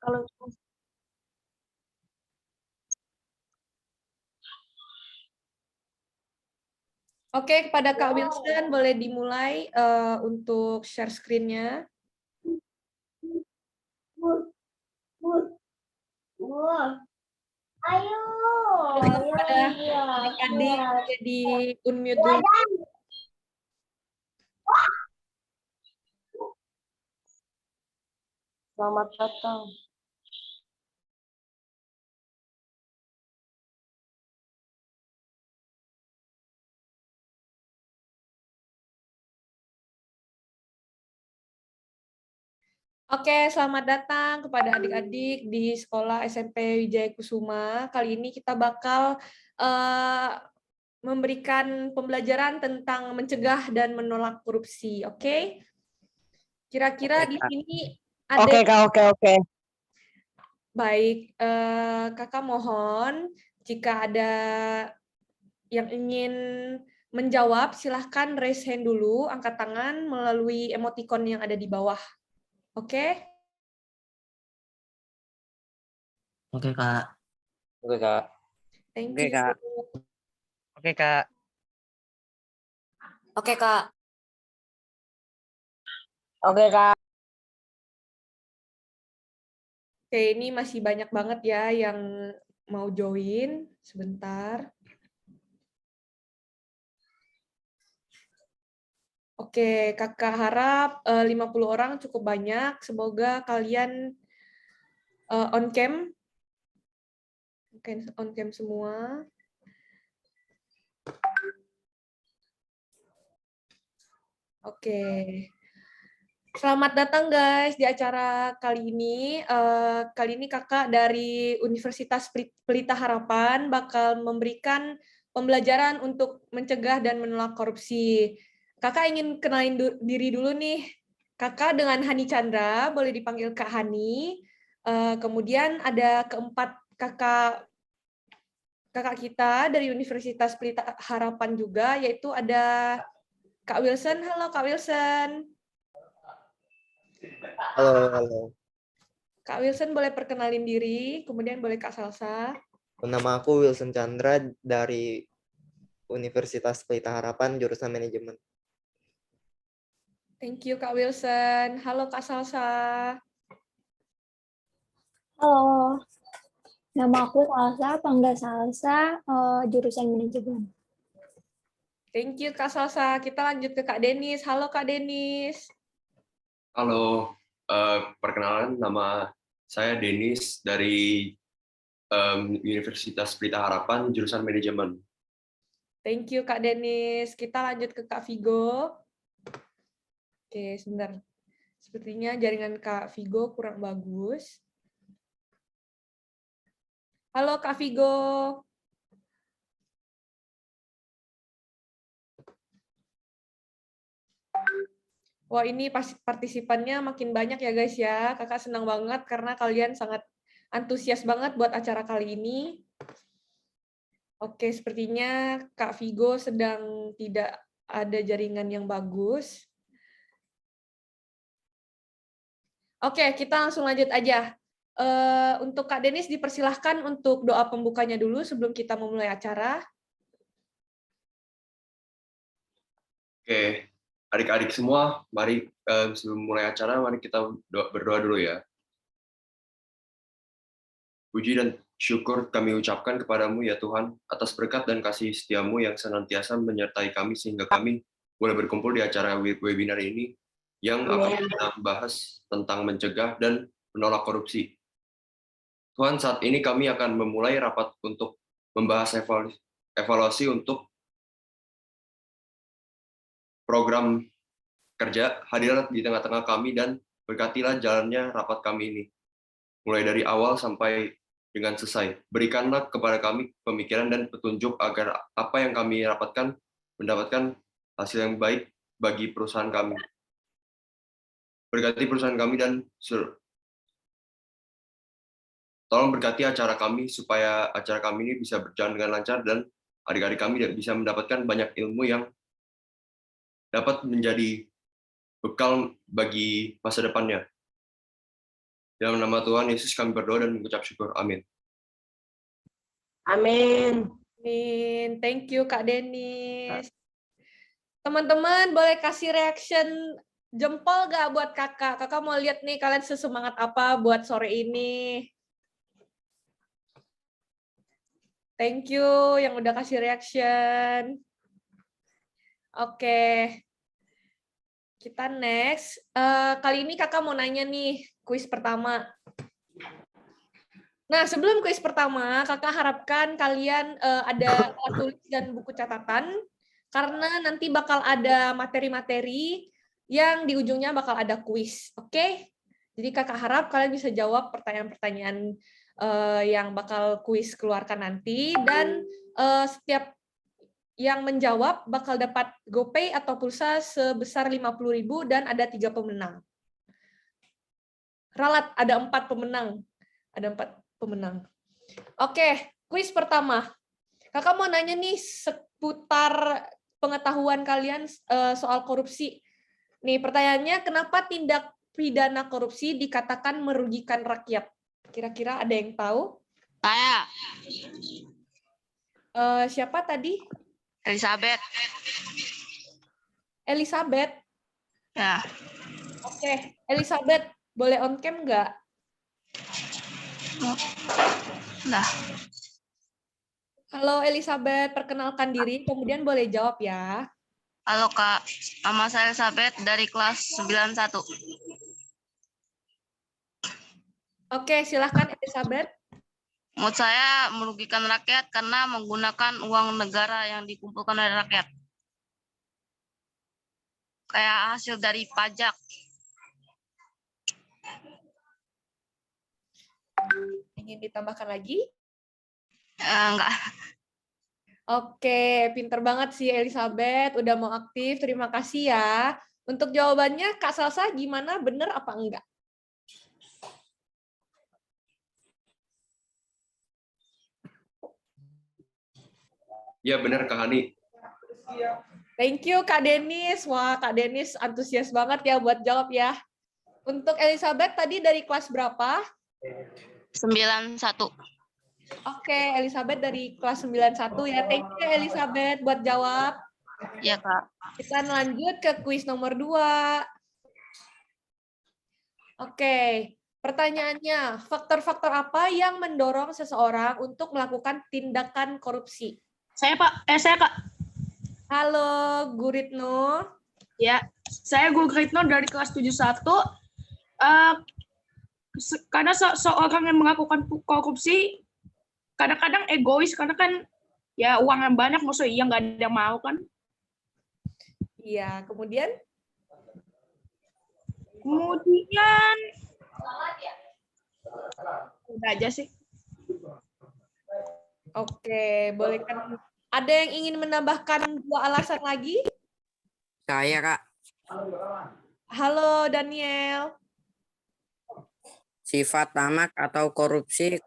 Kalau Oke, kepada Kak Wilson boleh dimulai untuk share screen-nya. Ayo, Kepada adik-adik jadi unmute dulu. Selamat datang. Oke, selamat datang kepada adik-adik di sekolah SMP Wijaya Kusuma. Kali ini kita bakal memberikan pembelajaran tentang mencegah dan menolak korupsi. Oke? Kira-kira di sini ada Oke. baik. Kakak mohon jika ada yang ingin menjawab, silahkan raise hand dulu, angkat tangan melalui emoticon yang ada di bawah. Oke? Oke, Kak. Oke, Kak. Thank Oke, you. Kak. Oke, Kak. Oke, Kak. Oke, Kak. Oke, ini masih banyak banget ya yang mau join. Sebentar. Oke, Kakak harap 50 orang cukup banyak. Semoga kalian on cam. On cam semua. Oke. Selamat datang guys di acara kali ini. Kali ini kakak dari Universitas Pelita Harapan bakal memberikan pembelajaran untuk mencegah dan menolak korupsi. Kakak ingin kenalin diri dulu nih. Kakak dengan Hani Chandra, boleh dipanggil Kak Hani. Kemudian ada keempat kakak kita dari Universitas Pelita Harapan juga, yaitu ada Kak Wilson. Halo Kak Wilson. Halo. Kak Wilson boleh perkenalin diri, kemudian boleh Kak Salsa. Nama aku Wilson Chandra dari Universitas Pelita Harapan, jurusan Manajemen. Thank you Kak Wilson. Halo Kak Salsa. Halo, nama aku Salsa, Pangga Salsa, jurusan manajemen. Thank you Kak Salsa. Kita lanjut ke Kak Denis. Halo Kak Denis. Halo, perkenalan nama saya Denis dari Universitas Pelita Harapan, jurusan manajemen. Thank you Kak Denis. Kita lanjut ke Kak Vigo. Oke, sebentar. Sepertinya jaringan Kak Vigo kurang bagus. Halo Kak Vigo. Wah, ini partisipannya makin banyak ya guys ya. Kakak senang banget karena kalian sangat antusias banget buat acara kali ini. Oke, sepertinya Kak Vigo sedang tidak ada jaringan yang bagus. Oke, kita langsung lanjut aja. Untuk Kak Denis dipersilahkan untuk doa pembukanya dulu sebelum kita memulai acara. Oke, adik-adik semua, mari sebelum mulai acara, mari kita berdoa dulu ya. Puji dan syukur kami ucapkan kepadamu ya Tuhan, atas berkat dan kasih setiamu yang senantiasa menyertai kami sehingga kami boleh berkumpul di acara webinar ini yang akan kita bahas tentang mencegah dan menolak korupsi. Tuhan, saat ini kami akan memulai rapat untuk membahas evaluasi untuk program kerja. Hadirlah di tengah-tengah kami dan berkatilah jalannya rapat kami ini, mulai dari awal sampai dengan selesai. Berikanlah kepada kami pemikiran dan petunjuk agar apa yang kami rapatkan mendapatkan hasil yang baik bagi perusahaan kami. Berkati perusahaan kami dan tolong berkati acara kami supaya acara kami ini bisa berjalan dengan lancar dan adik-adik kami bisa mendapatkan banyak ilmu yang dapat menjadi bekal bagi masa depannya. Dalam nama Tuhan Yesus kami berdoa dan mengucap syukur. Amin. Amin. Amin. Thank you Kak Denis. Teman-teman boleh kasih reaction jempol gak buat kakak? Kakak mau lihat nih kalian sesemangat apa buat sore ini. Thank you yang udah kasih reaction. Oke. Kita next. Kali ini kakak mau nanya nih, kuis pertama. Nah, sebelum kuis pertama, kakak harapkan kalian ada alat tulis dan buku catatan, karena nanti bakal ada materi-materi yang di ujungnya bakal ada kuis. Oke? Jadi kakak harap kalian bisa jawab pertanyaan-pertanyaan yang bakal kuis keluarkan nanti, dan setiap yang menjawab bakal dapat GoPay atau pulsa sebesar 50.000 dan ada 3 pemenang. Ralat, ada 4 pemenang. Ada 4 pemenang. Oke, kuis pertama. Kakak mau nanya nih seputar pengetahuan kalian soal korupsi. Nih, pertanyaannya, kenapa tindak pidana korupsi dikatakan merugikan rakyat? Kira-kira ada yang tahu? Saya, Siapa tadi? Elizabeth. Elizabeth. Ya, Oke, Elizabeth, boleh on cam nggak? nah, Halo Elizabeth, perkenalkan diri, kemudian boleh jawab ya. halo Kak. Nama saya Elizabeth dari kelas 91. Oke, silahkan Elizabeth. Menurut saya merugikan rakyat karena menggunakan uang negara yang dikumpulkan oleh rakyat. Kayak hasil dari pajak. Ingin ditambahkan lagi? Enggak. Oke, pinter banget sih Elizabeth, udah mau aktif, terima kasih ya. Untuk jawabannya, Kak Salsa gimana, bener apa enggak? Ya benar Kak Hani. Thank you Kak Denis. Wah, Kak Denis antusias banget ya buat jawab ya. Untuk Elizabeth tadi dari kelas berapa? 91. Oke, Elizabeth dari kelas 91 ya. Thank you Elizabeth buat jawab. Ya Kak. Kita lanjut ke kuis nomor 2. Oke, pertanyaannya, faktor-faktor apa yang mendorong seseorang untuk melakukan tindakan korupsi? Saya Kak. Halo, Guritno. Ya, saya Gulkritno dari kelas 71. Karena seorang yang melakukan korupsi kadang-kadang egois, karena kan ya uang yang banyak, maksudnya iya nggak ada yang mau kan. Iya, kemudian? Kemudian udah aja sih. Oke, boleh kan? Ada yang ingin menambahkan 2 alasan lagi? Saya, Kak. Halo, Daniel. Sifat tamak atau korupsi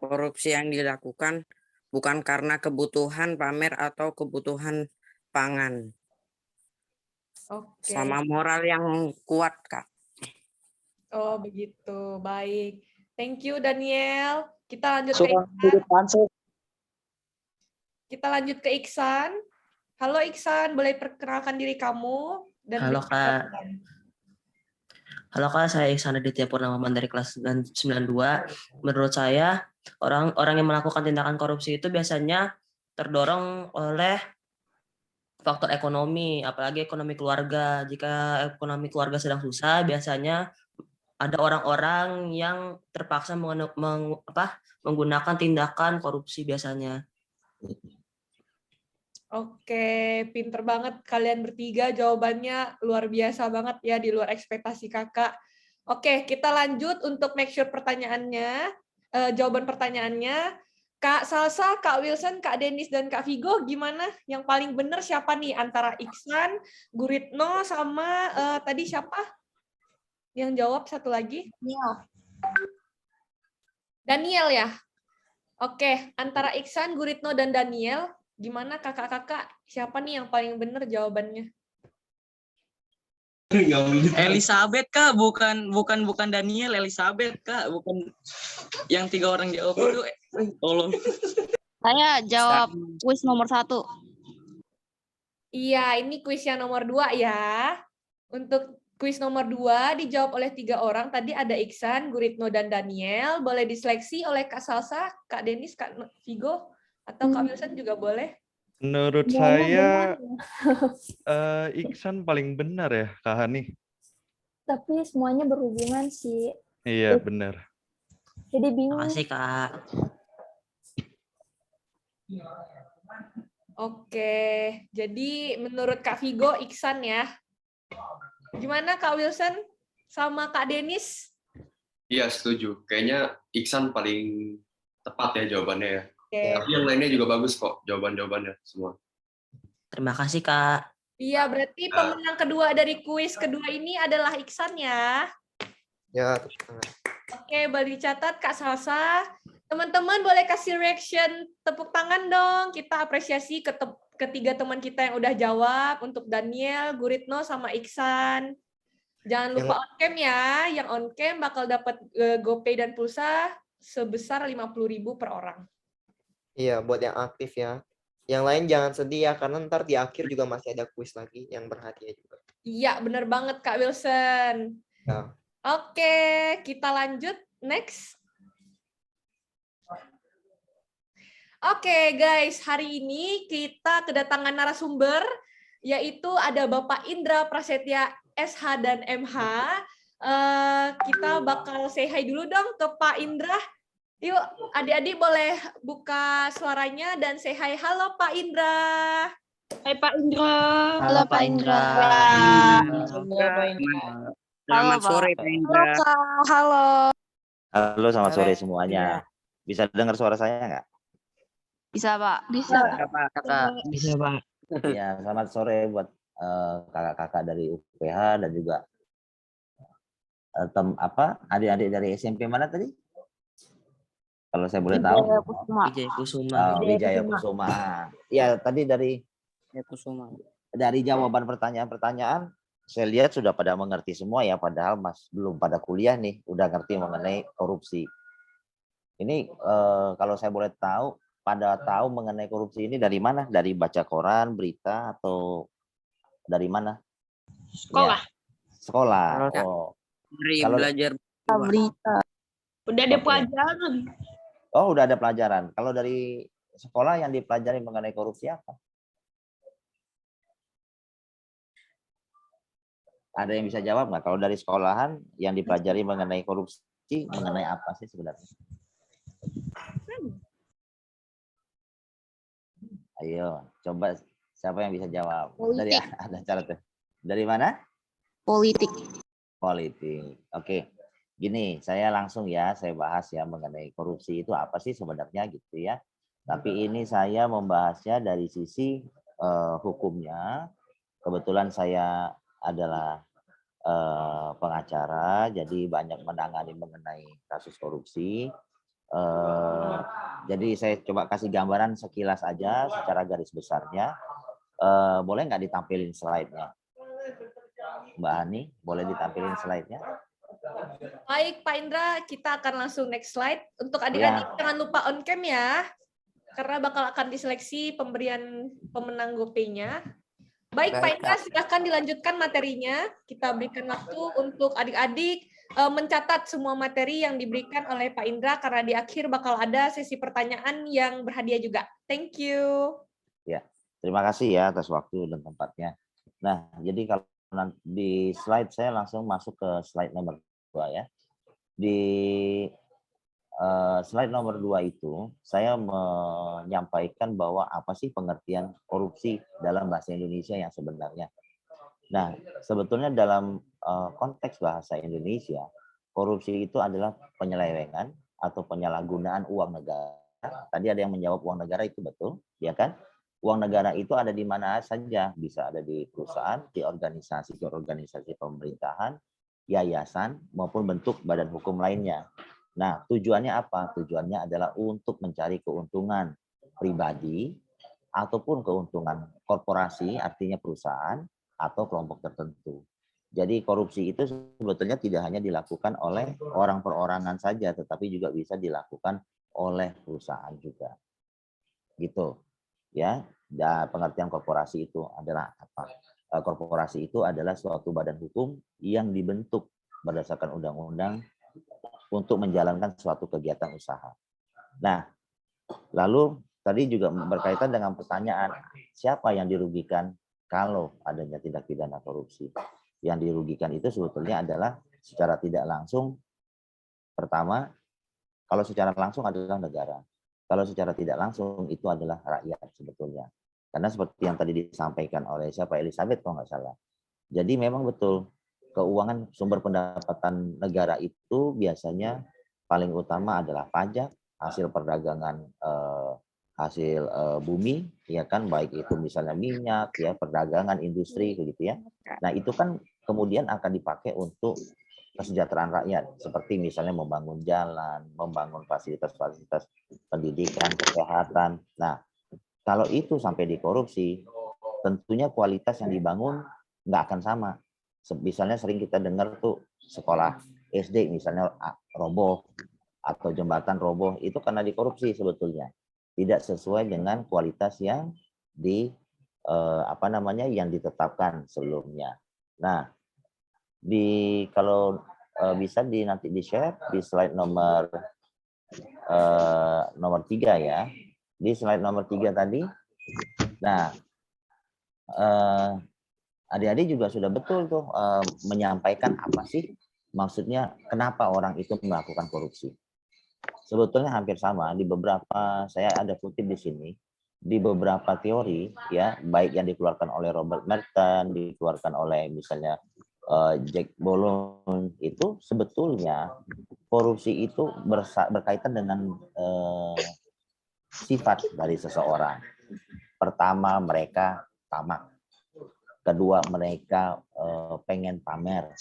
yang dilakukan bukan karena kebutuhan pamer atau kebutuhan pangan. Oke. Sama moral yang kuat, Kak. Oh, begitu. Baik. Thank you, Daniel. Kita lanjut ke Iksan. Kita lanjut ke Iksan. Halo, Iksan. Boleh perkenalkan diri kamu? Dan Halo, Kak. Halo Kak, saya Iksan Aditya Purnamaman dari kelas 92. Menurut saya, orang yang melakukan tindakan korupsi itu biasanya terdorong oleh faktor ekonomi, apalagi ekonomi keluarga. Jika ekonomi keluarga sedang susah, biasanya ada orang-orang yang terpaksa menggunakan tindakan korupsi biasanya. Oke, pinter banget kalian bertiga, jawabannya luar biasa banget ya, di luar ekspektasi kakak. Oke, kita lanjut untuk make sure pertanyaannya, jawaban pertanyaannya. Kak Salsa, Kak Wilson, Kak Denis, dan Kak Vigo, gimana? Yang paling benar siapa nih? Antara Iksan, Guritno, sama tadi siapa? Yang jawab satu lagi? Daniel ya? Oke, antara Iksan, Guritno, dan Daniel, gimana kakak-kakak? Siapa nih yang paling benar jawabannya? Elizabeth Kak, bukan Daniel, Elizabeth Kak, bukan yang 3 orang jawab itu. Tolong. Saya jawab kuis nomor 1. Iya, ini kuis yang nomor 2 ya. Untuk kuis nomor 2 dijawab oleh 3 orang. Tadi ada Iksan, Guritno, dan Daniel. Boleh diseleksi oleh Kak Salsa, Kak Denis, Kak Vigo, atau Kak Wilson juga boleh. Menurut saya Iksan paling benar ya, Kak Hani. Tapi semuanya berhubungan sih. Iya, benar. Jadi bingung. Makasih Kak. Oke, jadi menurut Kak Vigo, Iksan ya. Gimana Kak Wilson sama Kak Denis? Iya, setuju. Kayaknya Iksan paling tepat ya jawabannya ya. Oke. Tapi yang lainnya juga bagus kok jawaban-jawabannya semua. Terima kasih Kak. Iya, berarti pemenang kedua dari kuis kedua ini adalah Iksan ya. Ya, tepuk tangan. Oke, boleh dicatat Kak Salsa. Teman-teman boleh kasih reaction tepuk tangan dong. Kita apresiasi ketiga teman kita yang udah jawab, untuk Daniel, Guritno, sama Iksan. Jangan lupa on cam ya. Yang on cam bakal dapat GoPay dan pulsa sebesar 50.000 per orang. Iya, buat yang aktif ya. Yang lain jangan sedih ya, karena ntar di akhir juga masih ada kuis lagi yang berhadiah juga. Iya, bener banget Kak Wilson. Ya. Oke, kita lanjut. Next. Oke guys, hari ini kita kedatangan narasumber, yaitu ada Bapak Indra Prasetya SH dan MH. Kita bakal say hi dulu dong ke Pak Indra. Yuk, adik-adik boleh buka suaranya dan say hi. Halo Pak Indra. Hai Pak Indra. Halo Pak Indra. Selamat sore Pak Indra. Halo. Halo, selamat sore semuanya. Bisa dengar suara saya nggak? Bisa, Pak. Bisa. Kakak. Bisa Pak. Ya, selamat sore buat kakak-kakak dari UPH dan juga adik-adik dari SMP mana tadi? Kalau saya boleh tahu. Wijaya Kusuma. Wijaya Kusuma. Ya, tadi dari jawaban pertanyaan-pertanyaan, saya lihat sudah pada mengerti semua ya, padahal belum pada kuliah nih, udah ngerti mengenai korupsi. Ini kalau saya boleh tahu, pada tahu mengenai korupsi ini dari mana? Dari baca koran, berita, atau dari mana? Sekolah. Ya, sekolah. Oh. Dari Kalau belajar Berita. Udah ada Oke. pelajaran. Oh, udah ada pelajaran. Kalau dari sekolah yang dipelajari mengenai korupsi apa? Ada yang bisa jawab nggak? Kalau dari sekolahan yang dipelajari mengenai korupsi, mengenai apa sih sebenarnya? Ayo, coba siapa yang bisa jawab? Dari Politik. ada cara tuh. Dari mana? Politik. Politik. Oke. Gini, saya langsung ya, saya bahas ya mengenai korupsi itu apa sih sebenarnya gitu ya. Tapi ini saya membahasnya dari sisi hukumnya. Kebetulan saya adalah pengacara, jadi banyak menangani mengenai kasus korupsi. Jadi saya coba kasih gambaran sekilas aja secara garis besarnya. Boleh nggak ditampilin slide-nya? Mbak Hani, boleh ditampilin slide-nya? Baik Pak Indra, kita akan langsung next slide. Untuk adik-adik jangan lupa on cam ya, karena bakal akan diseleksi pemberian pemenang GoPay-nya. Baik Pak Indra, silakan dilanjutkan materinya. Kita berikan waktu untuk adik-adik mencatat semua materi yang diberikan oleh Pak Indra, karena di akhir bakal ada sesi pertanyaan yang berhadiah juga. Thank you. Ya, terima kasih ya atas waktu dan tempatnya. Nah, jadi kalau di slide saya langsung masuk ke slide nomor 2 ya. Di slide nomor 2 itu saya menyampaikan bahwa apa sih pengertian korupsi dalam bahasa Indonesia yang sebenarnya. Nah, sebetulnya dalam konteks bahasa Indonesia, korupsi itu adalah penyelewengan atau penyalahgunaan uang negara. Tadi ada yang menjawab uang negara, itu betul, ya kan? Uang negara itu ada di mana saja, bisa ada di perusahaan, di organisasi pemerintahan, yayasan, maupun bentuk badan hukum lainnya. Nah, tujuannya apa? Tujuannya adalah untuk mencari keuntungan pribadi ataupun keuntungan korporasi, artinya perusahaan, atau kelompok tertentu. Jadi korupsi itu sebetulnya tidak hanya dilakukan oleh orang perorangan saja, tetapi juga bisa dilakukan oleh perusahaan juga. Gitu. Ya, pengertian korporasi itu adalah apa? Korporasi itu adalah suatu badan hukum yang dibentuk berdasarkan undang-undang untuk menjalankan suatu kegiatan usaha. Nah, lalu tadi juga berkaitan dengan pertanyaan, siapa yang dirugikan kalau adanya tindak pidana korupsi? Yang dirugikan itu sebetulnya adalah secara tidak langsung, pertama, kalau secara langsung adalah negara. Kalau secara tidak langsung itu adalah rakyat sebetulnya. Karena seperti yang tadi disampaikan oleh siapa, Elizabeth kalau nggak salah. Jadi memang betul, keuangan sumber pendapatan negara itu biasanya paling utama adalah pajak, hasil perdagangan hasil bumi, ya kan, baik itu misalnya minyak, ya, perdagangan, industri, begitu ya. Nah itu kan kemudian akan dipakai untuk kesejahteraan rakyat, seperti misalnya membangun jalan, membangun fasilitas-fasilitas pendidikan, kesehatan. Nah kalau itu sampai dikorupsi, tentunya kualitas yang dibangun nggak akan sama. Misalnya sering kita dengar tuh sekolah SD misalnya roboh atau jembatan roboh, itu karena dikorupsi sebetulnya. Tidak sesuai dengan kualitas yang yang ditetapkan sebelumnya. Nah, kalau bisa nanti di-share di slide nomor 3 ya. Di slide nomor 3 tadi. Nah, adik-adik juga sudah betul tuh menyampaikan apa sih maksudnya kenapa orang itu melakukan korupsi. Sebetulnya hampir sama di beberapa, saya ada kutip di sini, di beberapa teori ya, baik yang dikeluarkan oleh Robert Merton, dikeluarkan oleh misalnya Jack Bolon, itu sebetulnya korupsi itu berkaitan dengan sifat dari seseorang. Pertama, mereka tamak. Kedua, mereka pengen pamer,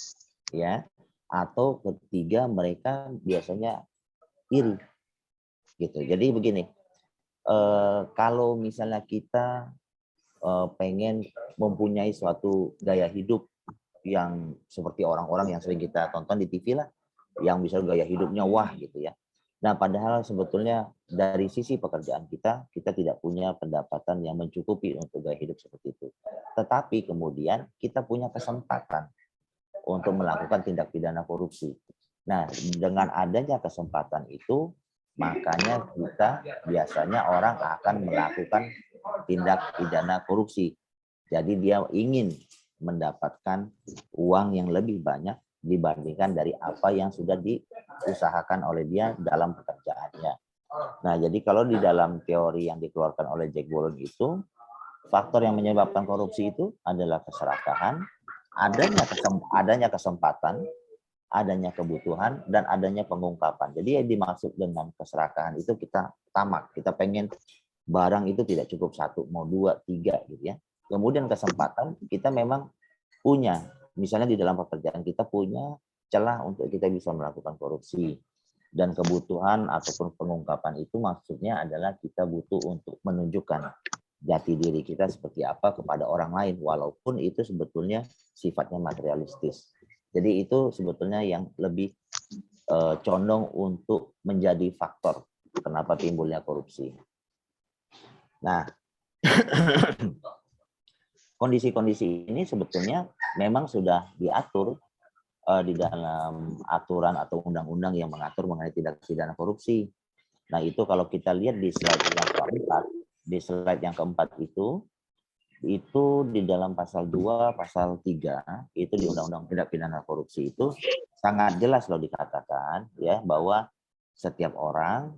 ya. Atau ketiga, mereka biasanya iri, gitu. Jadi begini, kalau misalnya kita pengen mempunyai suatu gaya hidup yang seperti orang-orang yang sering kita tonton di TV lah, yang bisa gaya hidupnya wah gitu ya. Nah, padahal sebetulnya dari sisi pekerjaan kita tidak punya pendapatan yang mencukupi untuk gaya hidup seperti itu. Tetapi kemudian kita punya kesempatan untuk melakukan tindak pidana korupsi. Nah, dengan adanya kesempatan itu, makanya kita biasanya orang akan melakukan tindak pidana korupsi. Jadi dia ingin mendapatkan uang yang lebih banyak dibandingkan dari apa yang sudah diusahakan oleh dia dalam pekerjaannya. Nah, jadi kalau di dalam teori yang dikeluarkan oleh Jack Bolon itu, faktor yang menyebabkan korupsi itu adalah keserakahan, adanya kesempatan, adanya kebutuhan, dan adanya pengungkapan. Jadi yang dimaksud dengan keserakahan itu kita tamak, kita pengen barang itu tidak cukup 1, mau 2, 3 gitu ya. Kemudian kesempatan kita memang punya, misalnya di dalam pekerjaan kita punya celah untuk kita bisa melakukan korupsi. Dan kebutuhan ataupun pengungkapan itu maksudnya adalah kita butuh untuk menunjukkan jati diri kita seperti apa kepada orang lain, walaupun itu sebetulnya sifatnya materialistis. Jadi itu sebetulnya yang lebih condong untuk menjadi faktor kenapa timbulnya korupsi. Nah, kondisi-kondisi ini sebetulnya memang sudah diatur di dalam aturan atau undang-undang yang mengatur mengenai tindak pidana korupsi. Nah, itu kalau kita lihat di slide yang keempat, itu di dalam pasal 2, pasal 3, itu di Undang-Undang Tindak Pidana Korupsi itu sangat jelas loh dikatakan ya bahwa setiap orang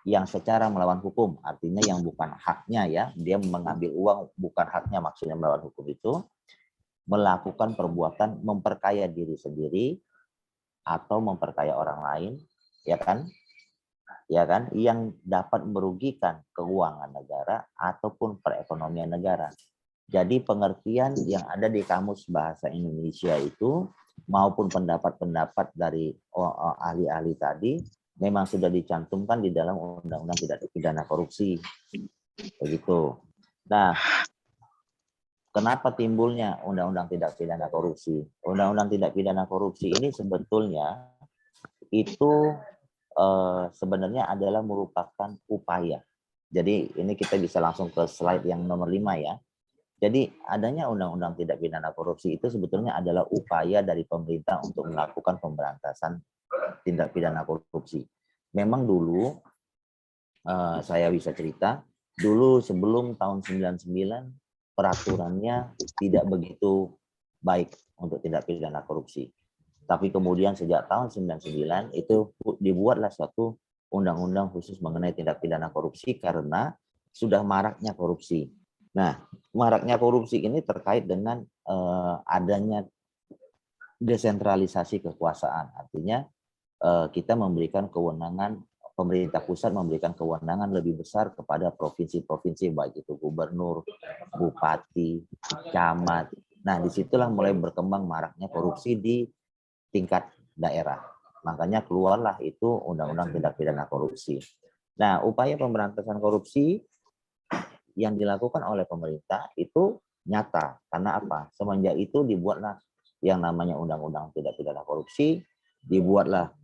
yang secara melawan hukum, artinya yang bukan haknya ya, dia mengambil uang bukan haknya, maksudnya melawan hukum itu melakukan perbuatan memperkaya diri sendiri atau memperkaya orang lain, ya kan, yang dapat merugikan keuangan negara ataupun perekonomian negara. Jadi pengertian yang ada di Kamus Bahasa Indonesia itu maupun pendapat-pendapat dari ahli-ahli tadi memang sudah dicantumkan di dalam Undang-Undang Tindak Pidana Korupsi, begitu. Nah, kenapa timbulnya undang-undang tindak pidana korupsi? Undang-undang tindak pidana korupsi ini sebetulnya itu sebenarnya adalah merupakan upaya. Jadi ini kita bisa langsung ke slide yang nomor 5 ya. Jadi adanya undang-undang tindak pidana korupsi itu sebetulnya adalah upaya dari pemerintah untuk melakukan pemberantasan tindak pidana korupsi. Memang dulu saya bisa cerita, dulu sebelum tahun 99 peraturannya tidak begitu baik untuk tindak pidana korupsi. Tapi kemudian sejak tahun 99 itu dibuatlah suatu undang-undang khusus mengenai tindak pidana korupsi karena sudah maraknya korupsi. Nah, maraknya korupsi ini terkait dengan adanya desentralisasi kekuasaan. Artinya kita memberikan kewenangan, pemerintah pusat memberikan kewenangan lebih besar kepada provinsi-provinsi, baik itu gubernur, bupati, camat. Nah, disitulah mulai berkembang maraknya korupsi di tingkat daerah. Makanya keluarlah itu undang-undang tindak pidana korupsi. Nah, upaya pemberantasan korupsi yang dilakukan oleh pemerintah itu nyata. Karena apa? Semenjak itu dibuatlah yang namanya undang-undang tindak pidana korupsi, dibuatlah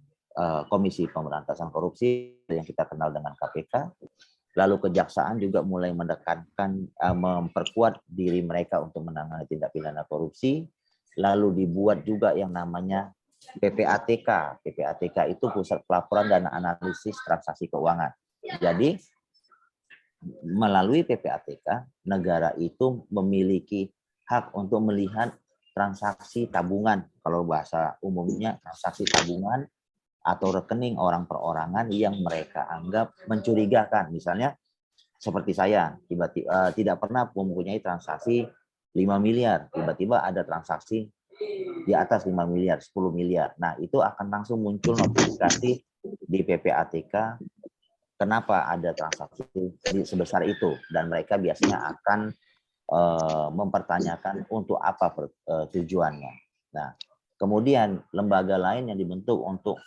Komisi Pemberantasan Korupsi yang kita kenal dengan KPK. Lalu kejaksaan juga mulai menekankan, memperkuat diri mereka untuk menangani tindak pidana korupsi. Lalu dibuat juga yang namanya PPATK. PPATK itu Pusat Pelaporan dan Analisis Transaksi Keuangan. Jadi melalui PPATK, negara itu memiliki hak untuk melihat transaksi tabungan. Kalau bahasa umumnya transaksi tabungan atau rekening orang perorangan yang mereka anggap mencurigakan. Misalnya seperti saya, tiba-tiba tidak pernah mempunyai transaksi 5 miliar, tiba-tiba ada transaksi di atas 5 miliar, 10 miliar. Nah, itu akan langsung muncul notifikasi di PPATK kenapa ada transaksi sebesar itu, dan mereka biasanya akan mempertanyakan untuk apa tujuannya. Nah, kemudian lembaga lain yang dibentuk untuk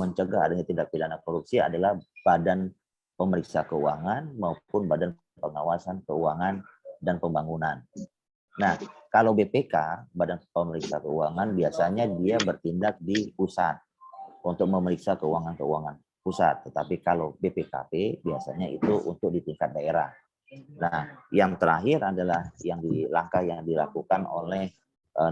mencegah adanya tindak pidana korupsi adalah Badan Pemeriksa Keuangan maupun Badan Pengawasan Keuangan dan Pembangunan. Nah, kalau BPK, Badan Pemeriksa Keuangan, biasanya dia bertindak di pusat untuk memeriksa keuangan-keuangan pusat. Tetapi kalau BPKP biasanya itu untuk di tingkat daerah. Nah, yang terakhir adalah langkah yang dilakukan oleh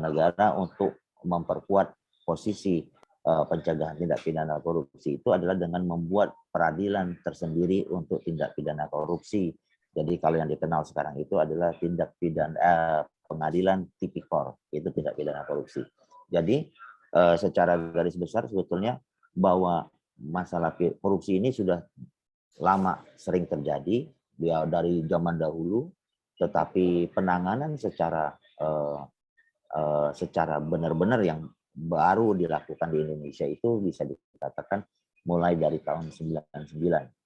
negara untuk memperkuat posisi pencegahan tindak pidana korupsi itu adalah dengan membuat peradilan tersendiri untuk tindak pidana korupsi. Jadi kalau yang dikenal sekarang itu adalah tindak pidana pengadilan tipikor, itu tindak pidana korupsi. Jadi secara garis besar sebetulnya bahwa masalah korupsi ini sudah lama sering terjadi dari zaman dahulu, tetapi penanganan secara benar-benar yang baru dilakukan di Indonesia itu bisa dikatakan mulai dari tahun 99.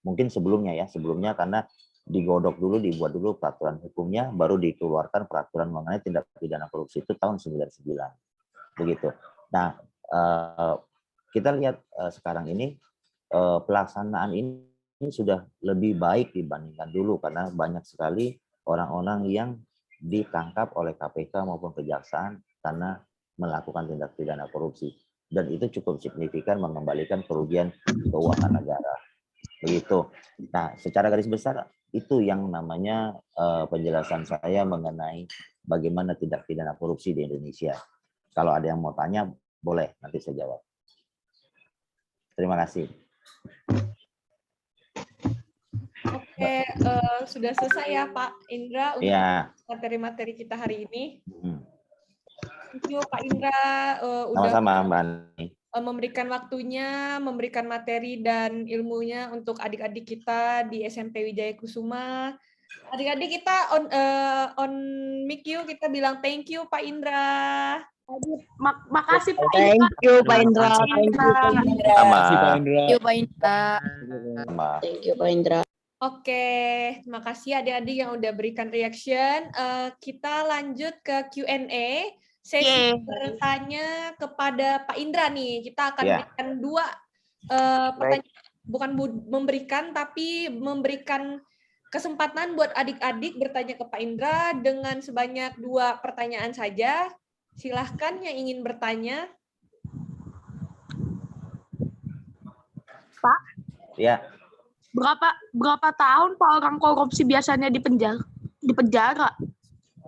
Mungkin sebelumnya karena digodok dulu, dibuat dulu peraturan hukumnya, baru dikeluarkan peraturan mengenai tindak pidana korupsi itu tahun 99. Begitu. Nah, kita lihat sekarang ini pelaksanaan ini sudah lebih baik dibandingkan dulu karena banyak sekali orang-orang yang ditangkap oleh KPK maupun kejaksaan karena melakukan tindak pidana korupsi, dan itu cukup signifikan mengembalikan kerugian keuangan negara. Begitu. Nah, secara garis besar itu yang namanya penjelasan saya mengenai bagaimana tindak pidana korupsi di Indonesia. Kalau ada yang mau tanya, boleh nanti saya jawab. Terima kasih. Oke, sudah selesai ya Pak Indra untuk materi-materi kita hari ini. Thank you Pak Indra udah sama-sama Mbak Ani. Memberikan waktunya, memberikan materi dan ilmunya untuk adik-adik kita di SMP Wijaya Kusuma. Adik-adik kita on mic yuk, kita bilang thank you Pak Indra. Makasih Pak Indra. Thank you Pak Indra. Thank you Pak Indra. Thank you Pak Indra. Thank you Pak Indra. Oke, terima kasih adik-adik yang udah berikan reaction. Kita lanjut ke Q&A. Sesi bertanya kepada Pak Indra nih. Kita akan berikan 2 pertanyaan, bukan memberikan, tapi memberikan kesempatan buat adik-adik bertanya ke Pak Indra dengan sebanyak 2 pertanyaan saja. Silahkan yang ingin bertanya. Pak, Ya, berapa tahun Pak orang korupsi biasanya di penjara?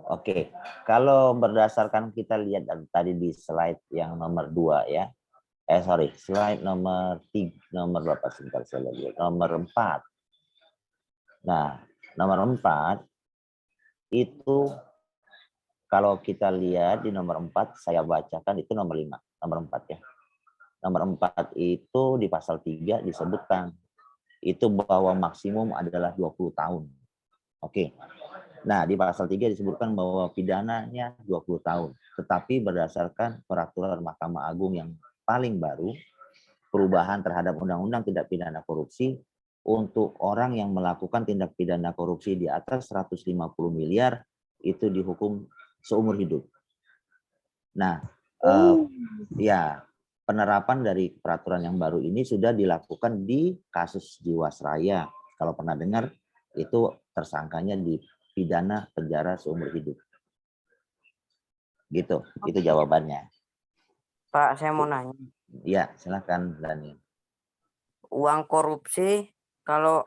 oke. Kalau berdasarkan kita lihat tadi di slide yang nomor 2 ya. Slide nomor 3, nomor berapa sebentar saya lihat. Nomor 4. Nah, nomor 4 itu kalau kita lihat di nomor 4 saya bacakan itu nomor 5, nomor 4 ya. Nomor 4 itu di pasal 3 disebutkan itu bahwa maksimum adalah 20 tahun. Oke. Nah, di pasal 3 disebutkan bahwa pidananya 20 tahun. Tetapi berdasarkan peraturan Mahkamah Agung yang paling baru, perubahan terhadap Undang-Undang Tindak Pidana Korupsi, untuk orang yang melakukan tindak pidana korupsi di atas 150 miliar, itu dihukum seumur hidup. Nah, ya, penerapan dari peraturan yang baru ini sudah dilakukan di kasus Jiwasraya. Kalau pernah dengar, itu tersangkanya dipidana penjara seumur hidup. Gitu, itu jawabannya. Pak, saya mau nanya. Ya, silakan Daniel. Uang korupsi kalau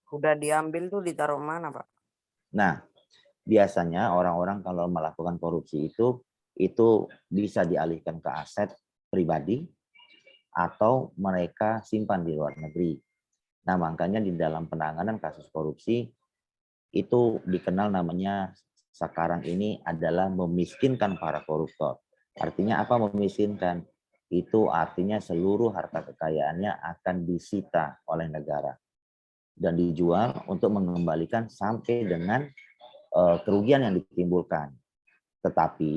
udah diambil tuh ditaruh mana, Pak? Nah, biasanya orang-orang kalau melakukan korupsi itu bisa dialihkan ke aset pribadi atau mereka simpan di luar negeri. Nah, makanya di dalam penanganan kasus korupsi itu dikenal namanya sekarang ini adalah memiskinkan para koruptor. Artinya apa memiskinkan? Itu artinya seluruh harta kekayaannya akan disita oleh negara dan dijual untuk mengembalikan sampai dengan kerugian yang ditimbulkan. Tetapi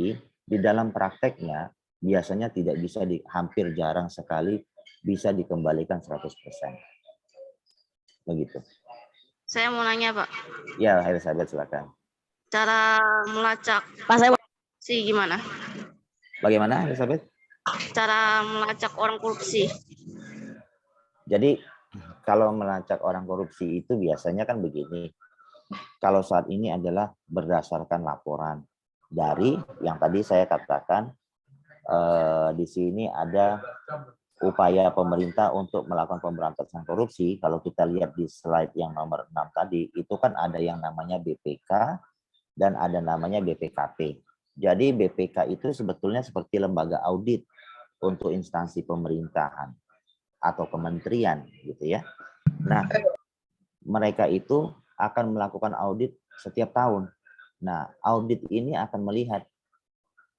di dalam prakteknya biasanya tidak bisa, hampir jarang sekali bisa dikembalikan 100%. Begitu. Saya mau nanya, Pak. Ya, Elizabeth silakan. Cara melacak korupsi gimana? Bagaimana, Elizabeth? Cara melacak orang korupsi. Jadi kalau melacak orang korupsi itu biasanya kan begini. Kalau saat ini adalah berdasarkan laporan dari yang tadi saya katakan di sini ada upaya pemerintah untuk melakukan pemberantasan korupsi. Kalau kita lihat di slide yang nomor 6 tadi, itu kan ada yang namanya BPK dan ada namanya BPKP. Jadi BPK itu sebetulnya seperti lembaga audit untuk instansi pemerintahan atau kementerian gitu ya. Nah, mereka itu akan melakukan audit setiap tahun. Nah, audit ini akan melihat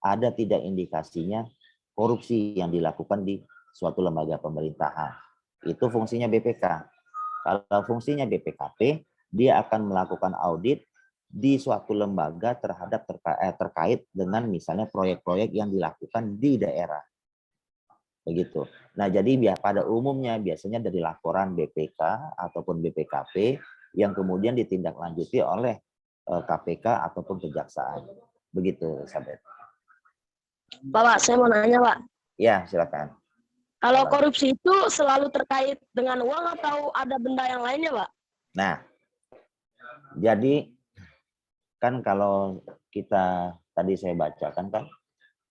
ada tidak indikasinya korupsi yang dilakukan di suatu lembaga pemerintahan. Itu fungsinya BPK. Kalau fungsinya BPKP, dia akan melakukan audit di suatu lembaga terkait dengan misalnya proyek-proyek yang dilakukan di daerah. Begitu. Nah, jadi pada umumnya biasanya dari laporan BPK ataupun BPKP yang kemudian ditindaklanjuti oleh KPK ataupun kejaksaan. Begitu, Sabet. Bapak, saya mau nanya, Pak. Ya, silakan. Kalau korupsi itu selalu terkait dengan uang atau ada benda yang lainnya, Pak? Nah, jadi kan kalau kita tadi saya bacakan kan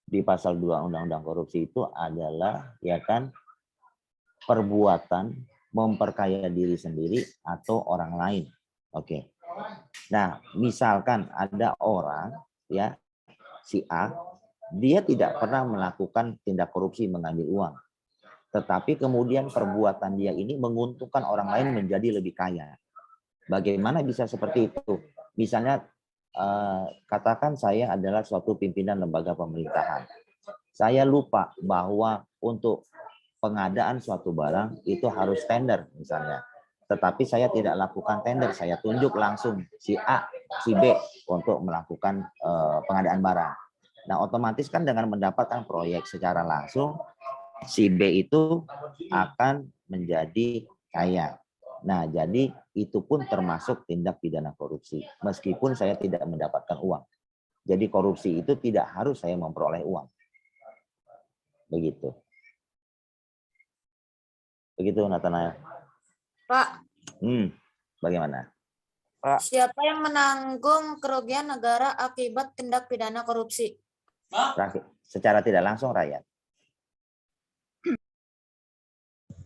di pasal 2 Undang-Undang Korupsi itu adalah ya kan perbuatan memperkaya diri sendiri atau orang lain. Oke. Nah, misalkan ada orang ya si A, dia tidak pernah melakukan tindak korupsi mengambil uang. Tetapi kemudian perbuatan dia ini menguntungkan orang lain menjadi lebih kaya. Bagaimana bisa seperti itu? Misalnya katakan saya adalah suatu pimpinan lembaga pemerintahan. Saya lupa bahwa untuk pengadaan suatu barang itu harus tender misalnya. Tetapi saya tidak lakukan tender, saya tunjuk langsung si A, si B untuk melakukan pengadaan barang. Nah, otomatis kan dengan mendapatkan proyek secara langsung, si B itu akan menjadi kaya. Nah, jadi itu pun termasuk tindak pidana korupsi, meskipun saya tidak mendapatkan uang. Jadi korupsi itu tidak harus saya memperoleh uang. Begitu. Begitu, Nathanael. Pak, Bagaimana? Pak. Siapa yang menanggung kerugian negara akibat tindak pidana korupsi? Rakyat. Secara tidak langsung rakyat.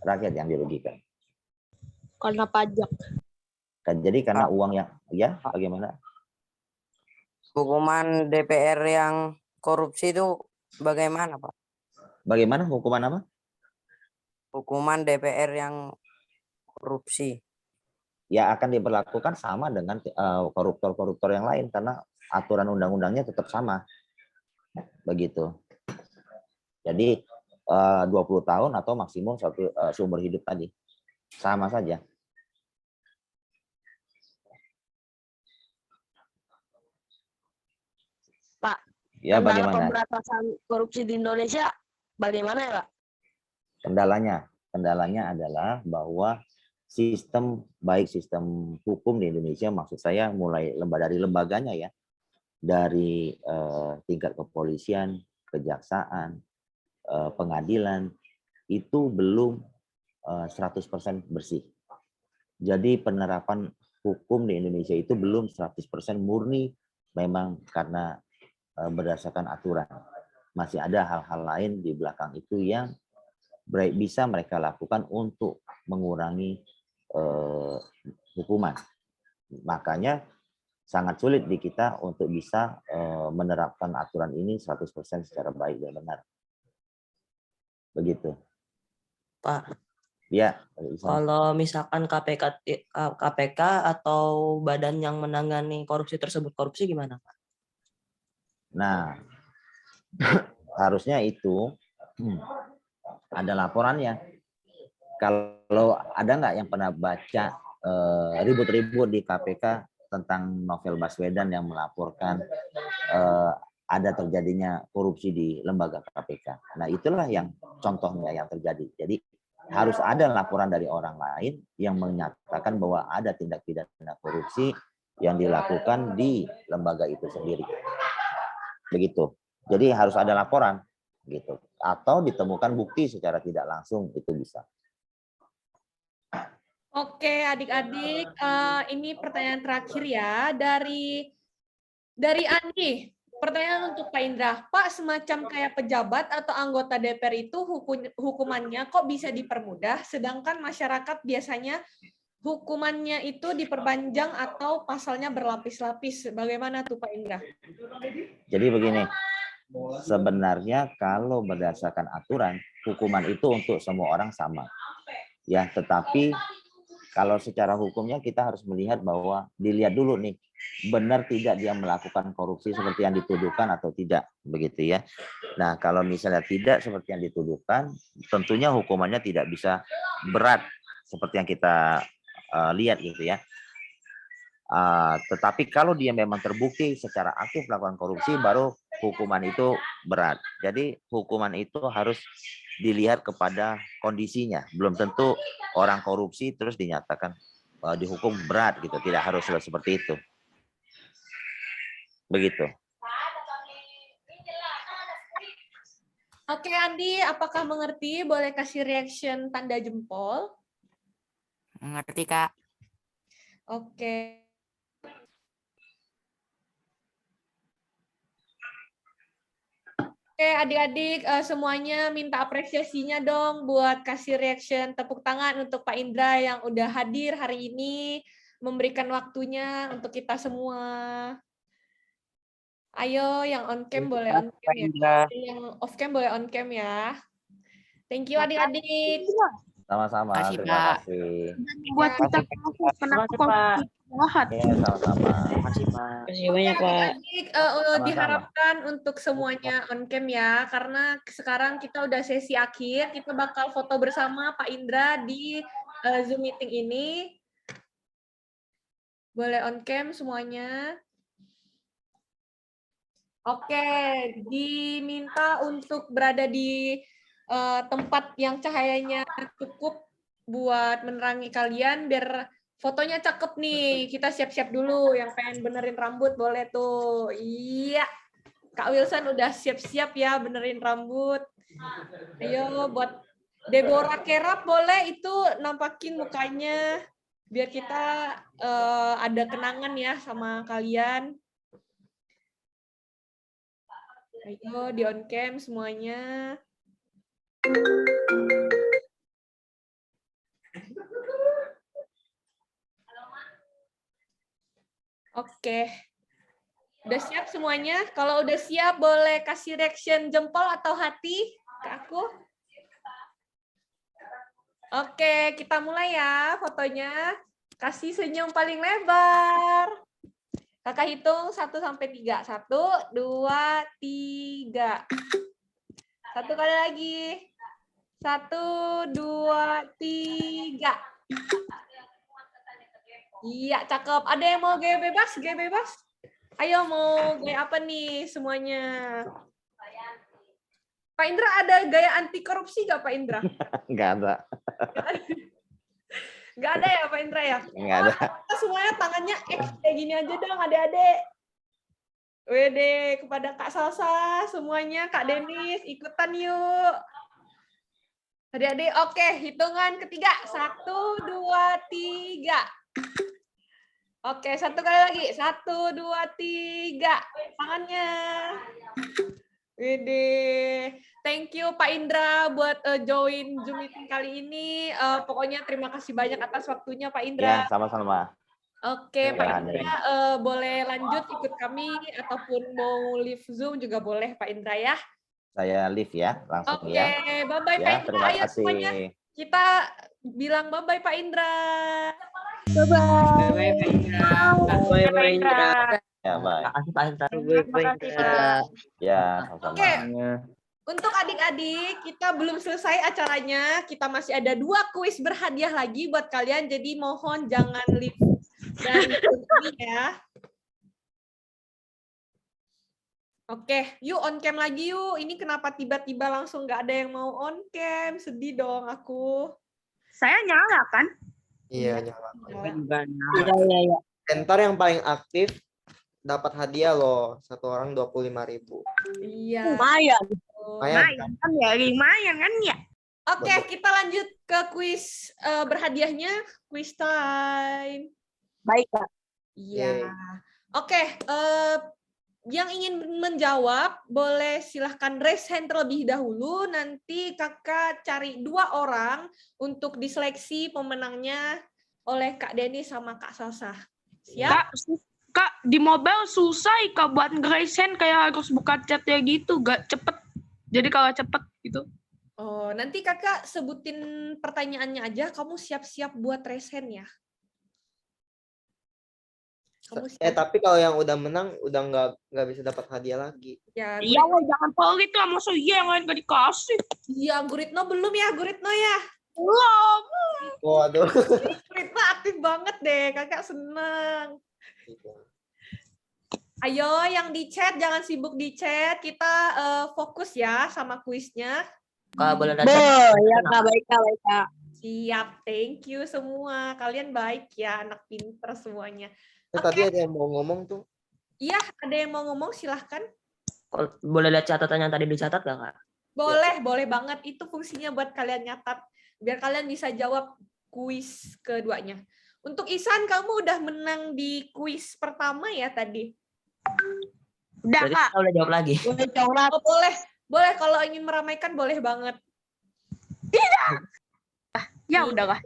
Rakyat yang dirugikan. Karena pajak. Jadi karena uang yang, ya bagaimana? Hukuman DPR yang korupsi itu bagaimana, Pak? Bagaimana hukuman apa? Hukuman DPR yang korupsi. Ya akan diberlakukan sama dengan koruptor-koruptor yang lain karena aturan undang-undangnya tetap sama. Begitu. Jadi 20 tahun atau maksimum seumur hidup tadi. Sama saja. Pak, Ya kendala bagaimana? pemberantasan korupsi di Indonesia bagaimana ya, Pak? Kendalanya adalah bahwa sistem, baik sistem hukum di Indonesia, maksud saya mulai dari lembaganya ya, dari tingkat kepolisian, kejaksaan, pengadilan, itu belum 100% bersih. Jadi penerapan hukum di Indonesia itu belum 100% murni, memang karena berdasarkan aturan. Masih ada hal-hal lain di belakang itu yang bisa mereka lakukan untuk mengurangi hukuman. Makanya sangat sulit di kita untuk bisa menerapkan aturan ini 100% secara baik dan benar. Begitu. Pak, ya. Kalau misalkan KPK atau badan yang menangani korupsi tersebut korupsi gimana, Pak? Nah, harusnya itu ada laporannya. Kalau ada nggak yang pernah baca ribut-ribut di KPK tentang Novel Baswedan yang melaporkan ada terjadinya korupsi di lembaga KPK. Nah, itulah yang contohnya yang terjadi. Jadi harus ada laporan dari orang lain yang menyatakan bahwa ada tindak pidana korupsi yang dilakukan di lembaga itu sendiri. Begitu. Jadi harus ada laporan gitu. Atau ditemukan bukti secara tidak langsung, itu bisa. Oke, adik-adik, ini pertanyaan terakhir ya dari Andi. Pertanyaan untuk Pak Indra. Pak, semacam kayak pejabat atau anggota DPR itu hukumannya kok bisa dipermudah, sedangkan masyarakat biasanya hukumannya itu diperpanjang atau pasalnya berlapis-lapis. Bagaimana tuh Pak Indra? Jadi begini, sebenarnya kalau berdasarkan aturan, hukuman itu untuk semua orang sama. Ya, tetapi kalau secara hukumnya kita harus melihat bahwa dilihat dulu nih, benar tidak dia melakukan korupsi seperti yang dituduhkan atau tidak, begitu ya. Nah, kalau misalnya tidak seperti yang dituduhkan, tentunya hukumannya tidak bisa berat seperti yang kita lihat gitu ya. Tetapi kalau dia memang terbukti secara aktif melakukan korupsi, baru hukuman itu berat. Jadi hukuman itu harus dilihat kepada kondisinya. Belum tentu orang korupsi terus dinyatakan dihukum berat gitu. Tidak harus seperti itu. Begitu. Oke Andi, apakah mengerti? Boleh kasih reaction tanda jempol? Mengerti, Kak. Oke. Oke, adik-adik semuanya minta apresiasinya dong buat kasih reaction tepuk tangan untuk Pak Indra yang udah hadir hari ini, memberikan waktunya untuk kita semua. Ayo, yang on cam boleh on cam ya. Yang off cam boleh on cam ya. Thank you adik-adik. Sama-sama, terima kasih. Buat kita kenapa kok Ya, sama-sama. Terima kasih banyak, Pak. Diharapkan untuk semuanya on cam ya, karena sekarang kita udah sesi akhir, kita bakal foto bersama Pak Indra di Zoom meeting ini. Boleh on cam semuanya. Oke, diminta untuk berada di tempat yang cahayanya cukup buat menerangi kalian biar fotonya cakep nih. Kita siap-siap dulu. Yang pengen benerin rambut boleh tuh. Iya. Kak Wilson udah siap-siap ya benerin rambut. Ayo buat Deborah Kerap boleh itu nampakin mukanya. biar kita ada kenangan ya sama kalian. Ayo di on cam semuanya. Oke. Udah siap semuanya? Kalau udah siap boleh kasih reaction jempol atau hati ke aku. Oke, kita mulai ya fotonya. Kasih senyum paling lebar. Kakak hitung 1 sampai 3. 1, 2, 3. Satu kali lagi. 1, 2, 3. Iya, cakep. Ada yang mau gaya bebas? Gaya bebas? Ayo mau gaya apa nih semuanya? Pak Indra ada gaya anti korupsi nggak Pak Indra? Nggak ada. Nggak ada ya Pak Indra ya? Nggak ada. Kita semuanya tangannya kayak gini aja dong adik-adik. Wede, kepada Kak Salsa, semuanya, Kak Denis, ikutan yuk. Adik-adik, oke, hitungan ketiga. 1, 2, 3. Oke, satu kali lagi. 1, 2, 3. Tangannya. Wede. Thank you Pak Indra buat join Zoom meeting kali ini. Pokoknya terima kasih banyak atas waktunya Pak Indra. Ya, sama-sama. Oke, Pak Ya, Indra boleh lanjut ikut kami ataupun mau leave Zoom juga boleh Pak Indra ya. Saya live ya, langsung Oke, ya. bye-bye Ya, Pak Indra. terima Ayo kasih. semuanya kita bilang bye-bye Pak Indra. Bye-bye. Bye Pak Indra. Ya, baik. Makasih Pak Indra. Terima kasih Pak. Ya, sama-sama. Oke, untuk adik-adik kita belum selesai acaranya. Kita masih ada 2 kuis berhadiah lagi buat kalian. Jadi mohon jangan leave dari ini ya. Oke, yuk on cam lagi yuk. Ini kenapa tiba-tiba langsung nggak ada yang mau on cam? Sedih dong aku. Saya nyala kan? Iya, nyala. Iya. Ntar yang paling aktif dapat hadiah loh. 1 orang 25.000. Iya. Lumayan. Lumayan kan ya, lumayan kan ya. Oke, kita lanjut ke kuis berhadiahnya. Quiz time. Baik, Kak. Iya. Oke, yang ingin menjawab boleh silahkan raise hand terlebih dahulu. Nanti kakak cari 2 orang untuk diseleksi pemenangnya oleh Kak Denny sama Kak Salsa. Siap? Kak, di mobile susah Kak buat nge-raise hand, kayak harus buka chat ya gitu, gak cepet. Jadi kalau cepet gitu. Oh, nanti kakak sebutin pertanyaannya aja. Kamu siap-siap buat raise hand ya. Tapi kalau yang udah menang udah nggak bisa dapat hadiah lagi. Ya, Iya, jangan pelit lah, masa iya yang lain gak dikasih. Iya, Guritno belum ya, Guritno ya? Belum. Waduh. Guritno aktif banget deh, kakak seneng. Ayo, yang di chat jangan sibuk di chat. Kita fokus ya sama kuisnya. Kak, boleh Bo, ya Kak, baik Kak, baik Kak. Siap, thank you semua. Kalian baik ya, anak pinter semuanya. Tadi ada yang mau ngomong tuh. Iya, ada yang mau ngomong, silahkan. Boleh lihat catatan yang tadi dicatat nggak, Kak? Boleh banget. Itu fungsinya buat kalian nyatat. Biar kalian bisa jawab kuis keduanya. Untuk Ihsan, kamu udah menang di kuis pertama ya tadi? Udah, Berarti Kak. kita udah jawab lagi. Oh, boleh. Kalau ingin meramaikan, boleh banget. Ya udah, Kak.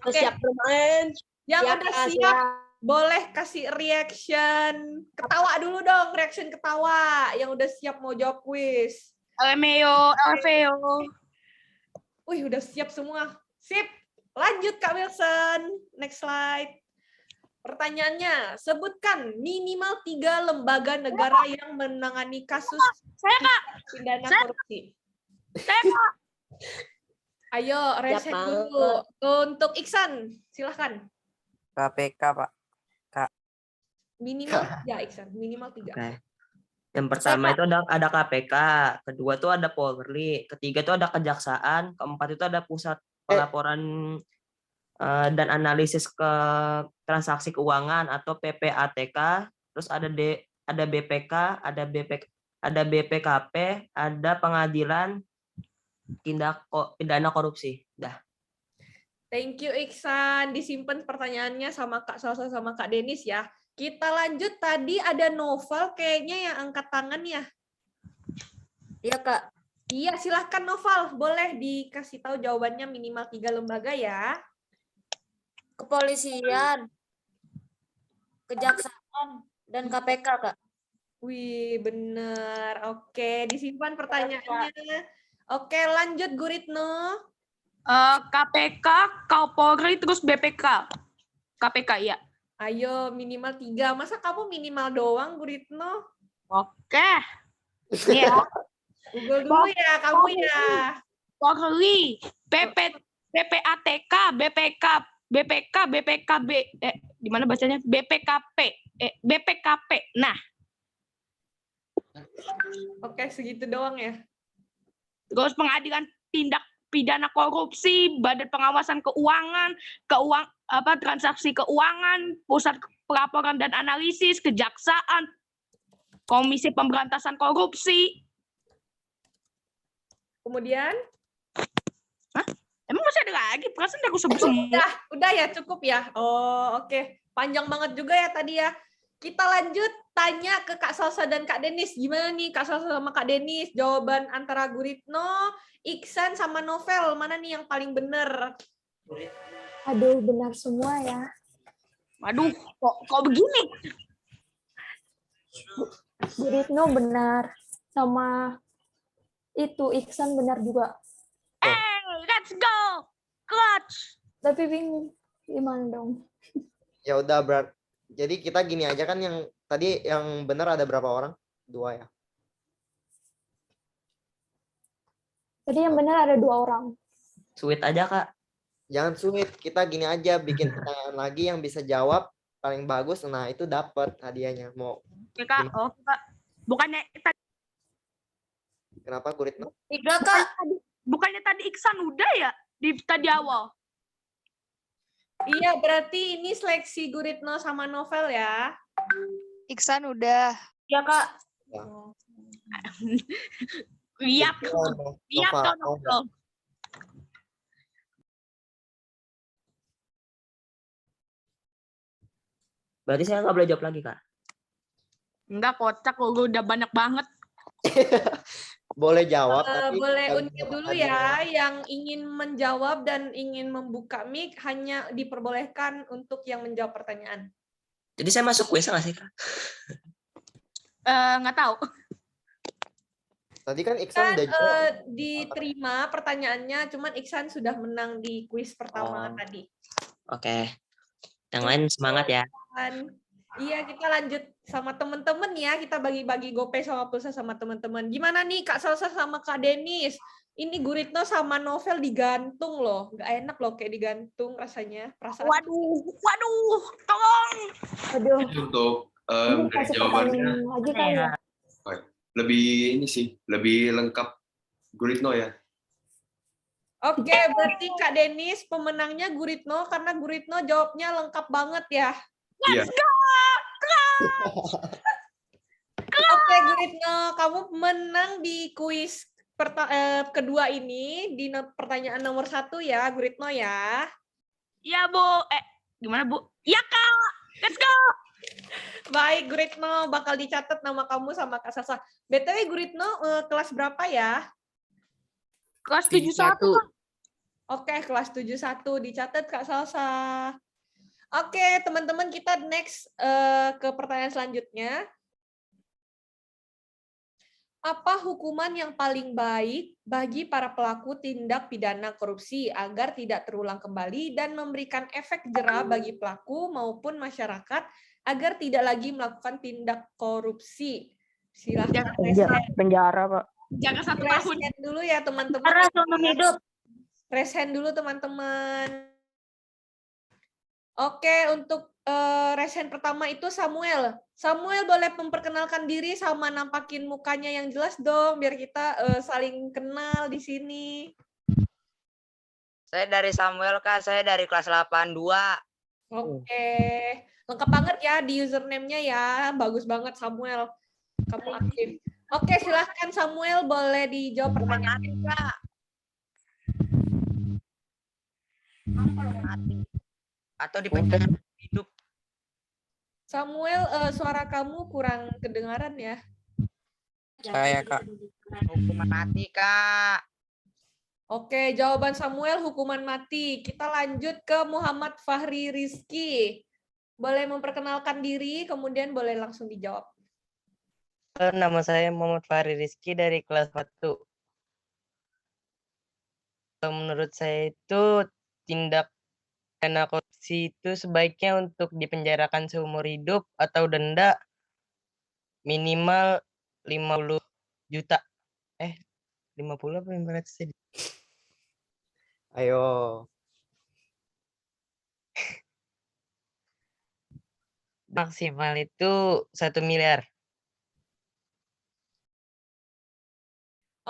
Oke. Siap bermain. Yang Siap, udah Kak, siap, boleh kasih reaction ketawa dulu dong, reaction ketawa yang udah siap mau jawab kuis. LVO. Wih, udah siap semua. Sip. Lanjut Kak Wilson. Next slide. Pertanyaannya, sebutkan minimal 3 lembaga negara yang menangani kasus pidana korupsi. Ayo, reset dulu. Untuk Iksan, silahkan. KPK, Pak. Minimal 3, Iksan. Minimal 3. Oke. Yang pertama itu ada KPK, kedua tuh ada Polri, ketiga itu ada Kejaksaan, keempat itu ada Pusat Pelaporan dan Analisis ke Transaksi Keuangan atau PPATK, terus ada BPK, ada BPKP, ada Pengadilan Tindak Pidana Korupsi. Dah. Thank you Iksan, disimpan pertanyaannya sama Kak Salsa sama Kak Denis ya. Kita lanjut, tadi ada Novel kayaknya yang angkat tangan ya. Iya, Kak. Iya, silahkan Novel, boleh dikasih tahu jawabannya minimal 3 lembaga ya. Kepolisian, Kejaksaan, dan KPK, Kak. Wih, bener. Oke, disimpan pertanyaannya. Oke, lanjut Guritno. KPK, Kapolri, terus BPK. KPK, ya. Ayo, minimal 3. Masa kamu minimal doang, Guritno? Oke. Iya. Google dulu ya, kamu ya. Polri, PPATK, BPKB, di mana bacanya? BPKP. Nah. Oke, segitu doang ya. Terus pengadilan tindak pidana korupsi, Badan Pengawasan Keuangan, transaksi keuangan, Pusat Pelaporan dan Analisis, Kejaksaan, Komisi Pemberantasan Korupsi. Kemudian? Emang masih ada lagi? Perasaan aku sebut semua. Udah ya, cukup ya. Oh, oke. Panjang banget juga ya tadi ya. Kita lanjut tanya ke Kak Salsa dan Kak Denis. Gimana nih Kak Salsa sama Kak Denis? Jawaban antara Guritno, Iksan, sama Novel. Mana nih yang paling bener? Aduh, benar semua ya. Waduh, kok begini? Guritno benar. Sama itu, Iksan benar juga. Let's go! Clutch! Tapi bingung. Gimana dong? Ya udah, berat. Jadi kita gini aja kan, yang tadi yang benar ada berapa orang? 2 ya. Tadi yang benar ada 2 orang. Sweet aja, Kak. Jangan sweet, kita gini aja, bikin pertanyaan lagi yang bisa jawab paling bagus. Nah, itu dapat hadiahnya. Mau Oke, Kak. Oh, Kak. Bukannya kenapa Guritno? 3, Kak. Bukannya tadi Iksan udah ya di tadi awal? Iya, berarti ini seleksi Guritno sama Novel ya. Iksan udah. Ya, Kak. Iya. Iya, Novel. Berarti saya nggak boleh jawab lagi, Kak? Enggak, kocak. Gue udah banyak banget. Boleh jawab. Tapi Boleh nggak unmute bisa dulu hadiah. ya. Yang ingin menjawab dan ingin membuka mic hanya diperbolehkan untuk yang menjawab pertanyaan. Jadi saya masuk kuis nggak sih, Kak? Nggak tahu. Tadi kan Iksan udah jawab. Diterima pertanyaannya, cuman Iksan sudah menang di kuis pertama tadi. Oke. Yang lain semangat ya. Iya, kita lanjut sama teman-teman ya. Kita bagi-bagi GoPay sama pulsa sama teman-teman. Gimana nih Kak Salsa sama Kak Denis? Ini Guritno sama Novel digantung loh. Nggak enak loh kayak digantung rasanya. Perasaan. Waduh, tolong. Aduh. Untuk dari jawabannya Lagi kali ya. lebih ini sih, lebih lengkap Guritno ya. Oke, berarti Kak Denis pemenangnya Guritno karena Guritno jawabnya lengkap banget ya. Iya. Oke, Guritno, kamu menang di kuis kedua ini di pertanyaan nomor 1 ya, Guritno ya. Iya, Bu. Gimana, Bu? Iya, Kak. Let's go. Baik, Guritno, bakal dicatat nama kamu sama Kak Salsa. BTW, Guritno kelas berapa ya? Kelas 71. Oke, kelas 71 dicatat Kak Salsa. Oke, teman-teman, kita next ke pertanyaan selanjutnya. Apa hukuman yang paling baik bagi para pelaku tindak pidana korupsi agar tidak terulang kembali dan memberikan efek jera bagi pelaku maupun masyarakat agar tidak lagi melakukan tindak korupsi? Silahkan Penjara, Pak. Jangan 1 tahun. Raise hand dulu ya, teman-teman. Raise hand dulu, teman-teman. Oke, untuk raise hand pertama itu Samuel. Samuel boleh memperkenalkan diri sama nampakin mukanya yang jelas dong, biar kita saling kenal di sini. Saya dari Samuel, Kak. Saya dari kelas 82. Oke, lengkap banget ya di username-nya ya. Bagus banget Samuel. Kamu aktif. Oke, silahkan Samuel, boleh dijawab pertanyaannya. Atau di penjara hidup. Samuel, suara kamu kurang kedengaran ya. Saya, Kak. Hukuman mati, Kak. Oke, jawaban Samuel hukuman mati. Kita lanjut ke Muhammad Fahri Rizky. Boleh memperkenalkan diri, kemudian boleh langsung dijawab. Nama saya Muhammad Fahri Rizky dari kelas 1. Menurut saya itu tindak pidana korupsi itu sebaiknya untuk dipenjarakan seumur hidup atau denda minimal 50 juta. 50 apa 500? Ayo. Maksimal itu 1 miliar.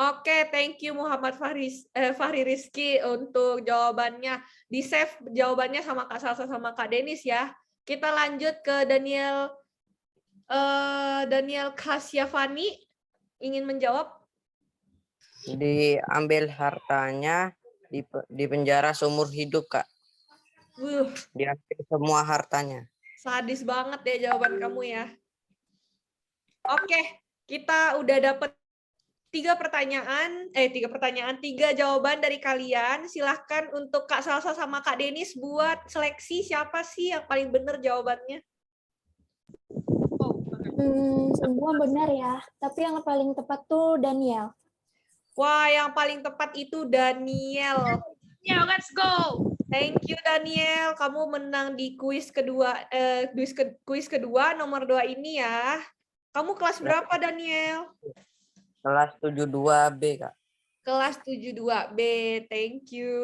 Oke, thank you Muhammad Fahri Rizky untuk jawabannya. Di-save jawabannya sama Kak Salsa sama Kak Denis ya. Kita lanjut ke Daniel Kasyafani. Ingin menjawab? Diambil hartanya, di penjara seumur hidup, Kak. Diambil semua hartanya. Sadis banget ya jawaban kamu ya. Oke, kita udah dapet 3 jawaban dari kalian. Silahkan untuk Kak Salsa sama Kak Denis buat seleksi siapa sih yang paling benar jawabannya. Semua benar ya, tapi yang paling tepat tuh Daniel. Wah, yang paling tepat itu Daniel. Yeah, let's go. Thank you Daniel, kamu menang di kuis kedua nomor 2 ini ya. Kamu kelas berapa Daniel? Kelas 72B, Kak. Kelas 72B, thank you.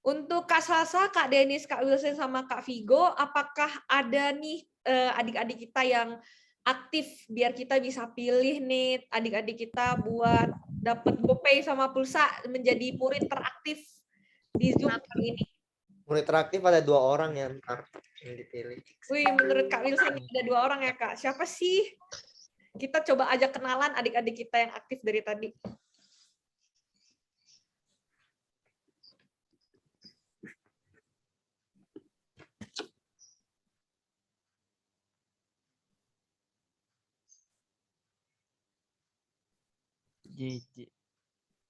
Untuk Kak Salsa, Kak Denis, Kak Wilson, sama Kak Vigo, apakah ada nih adik-adik kita yang aktif biar kita bisa pilih nih adik-adik kita buat dapat GoPay sama pulsa menjadi murid teraktif di Zoom kali ini? Murid teraktif ada 2 orang yang dipilih. Wih, menurut Kak Wilson ada 2 orang ya Kak. Siapa sih? Kita coba ajak kenalan adik-adik kita yang aktif dari tadi.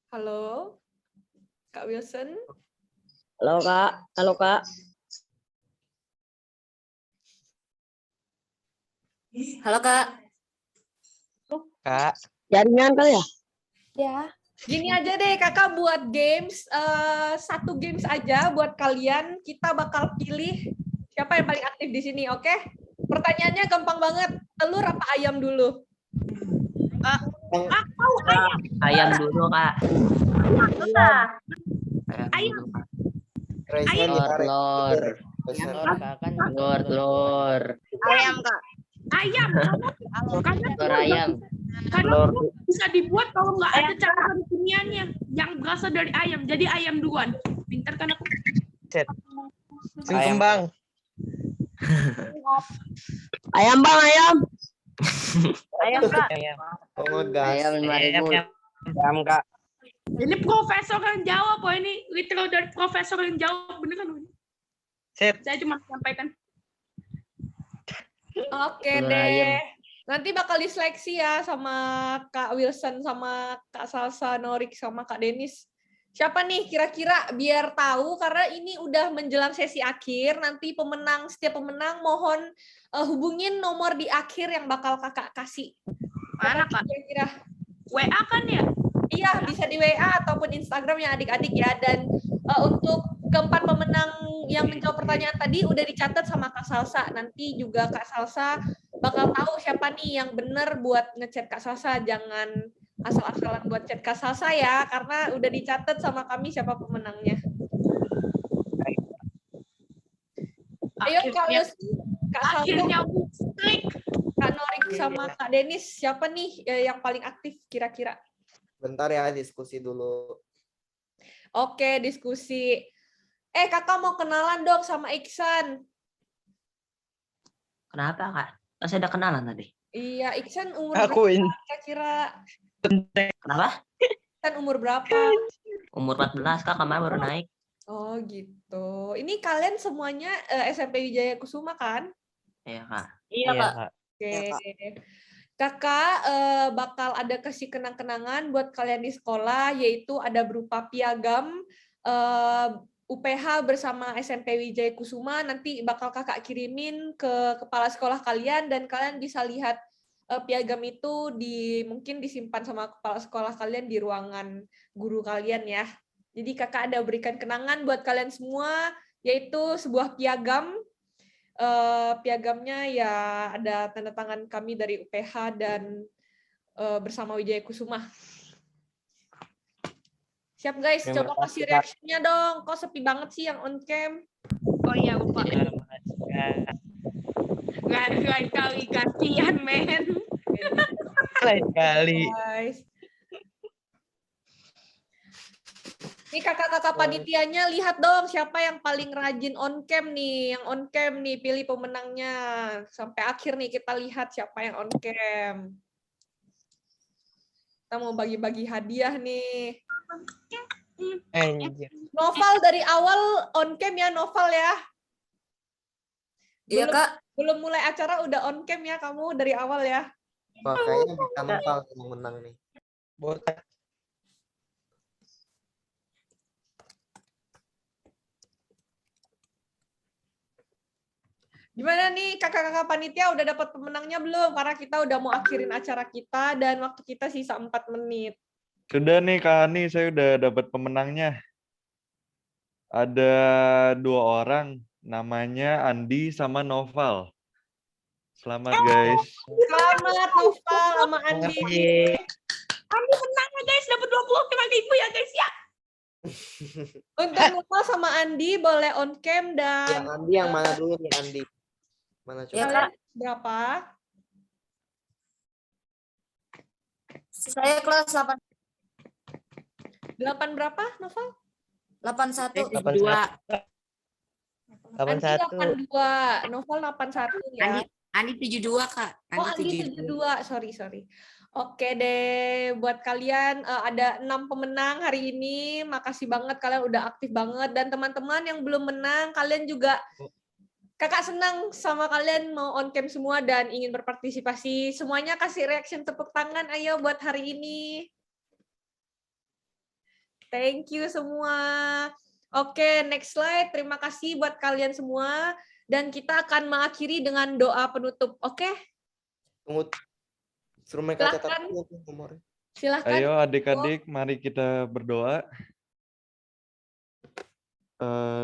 Halo, Kak Wilson. Halo Kak. Halo Kak. Halo Kak. Kak. Jaringan kali ya? Ya. Gini aja deh, kakak buat games, 1 games aja buat kalian. Kita bakal pilih siapa yang paling aktif di sini, oke? Pertanyaannya gampang banget. Telur apa ayam dulu? Ayam dulu, Kak. Ayam. Telur. Ayam, Kak. Ayam. Telur ayam. Karena bisa dibuat kalau nggak ada campuran kimianya yang berasal dari ayam. Jadi ayam duluan. Pintar kan aku? Sungkem Bang. Ayam Bang, ayam. Ayam, Kak. Oh, ngegas. Ayam 5.000. Ayam, Kak. Ini profesor yang jawab, oh ini literal dari profesor yang jawab, bener kan? Saya cuma sampaikan. Oke deh. Nanti bakal diseleksi ya sama Kak Wilson, sama Kak Salsa, Norik, sama Kak Denis. Siapa nih kira-kira biar tahu, karena ini udah menjelang sesi akhir, nanti setiap pemenang mohon hubungin nomor di akhir yang bakal kakak kasih. Mana Kak? Kira-kira WA kan ya? Iya, bisa di WA ataupun Instagram ya adik-adik ya. Dan untuk keempat pemenang yang menjawab pertanyaan tadi udah dicatat sama Kak Salsa. Nanti juga Kak Salsa bakal tahu siapa nih yang bener buat ngechat Kak Salsa. Jangan asal-asalan buat chat Kak Salsa ya, karena udah dicatat sama kami siapa pemenangnya. Ayo Kak Lucy, Kak Salsa, Kak Norik sama Kak Denis, siapa nih yang paling aktif kira-kira? Bentar ya, diskusi dulu. Oke, diskusi. Kakak mau kenalan dong sama Iksan. Kenapa, Kak? Kan saya udah kenalan tadi. Iya, Iksan umur Akuin. berapa kira-kira? Kenapa? Iksan umur berapa? Umur 14, Kak. Kemarin baru naik. Oh gitu. Ini kalian semuanya SMP Wijaya Kusuma kan? Iya, Kak. Iya, Kak. Oke. Kakak bakal ada kasih kenang-kenangan buat kalian di sekolah, yaitu ada berupa piagam UPH bersama SMP Wijaya Kusuma. Nanti bakal kakak kirimin ke kepala sekolah kalian, dan kalian bisa lihat piagam itu mungkin disimpan sama kepala sekolah kalian di ruangan guru kalian ya. Jadi kakak ada berikan kenangan buat kalian semua, yaitu sebuah piagam. Piagamnya ya ada tanda tangan kami dari UPH dan bersama Wijaya Kusuma. Siap guys, Terima coba kasih, kasih Kak. reaksinya dong. Kok sepi banget sih yang on cam? Oh iya, lupa. Iya, makasih, Kak. Lain kali gantian, men. Lain kali. Guys. Nih kakak-kakak panitianya, lihat dong siapa yang paling rajin on cam nih. Yang on cam nih, pilih pemenangnya. Sampai akhir nih kita lihat siapa yang on cam. Kita mau bagi-bagi hadiah nih. Anjir. Noval dari awal on cam ya, Noval ya. Iya, Kak. Belum mulai acara udah on cam ya kamu dari awal ya. Wah, kayaknya bisa Noval yang menang nih. Botak. Gimana nih kakak-kakak panitia udah dapat pemenangnya belum? Karena kita udah mau akhirin acara kita dan waktu kita sisa 4 menit. Sudah nih Kak Hani, saya udah dapat pemenangnya. Ada 2 orang, namanya Andi sama Noval. Selamat guys. Selamat Noval sama Andi. Andi menang ya guys, dapat 25.000 ya guys ya. Untuk Noval sama Andi boleh on cam dan Yang Andi yang mana dulu nih Andi? Mana coba? Ya, Kak. Berapa? Saya kelas 8. 8 berapa, Noval? 81. 81. 82, Noval 81 ya. Andi 72, Kak. Oh, Andi 72. Sorry. Oke deh, buat kalian ada 6 pemenang hari ini. Makasih banget kalian udah aktif banget, dan teman-teman yang belum menang, kalian juga kakak senang sama kalian mau on cam semua dan ingin berpartisipasi. Semuanya kasih reaction tepuk tangan ayo buat hari ini. Thank you semua. Oke, next slide. Terima kasih buat kalian semua. Dan kita akan mengakhiri dengan doa penutup. Oke? Tunggu. Suruh mereka catat Silakan. dulu nomornya. Silahkan. Ayo adik-adik, mari kita berdoa.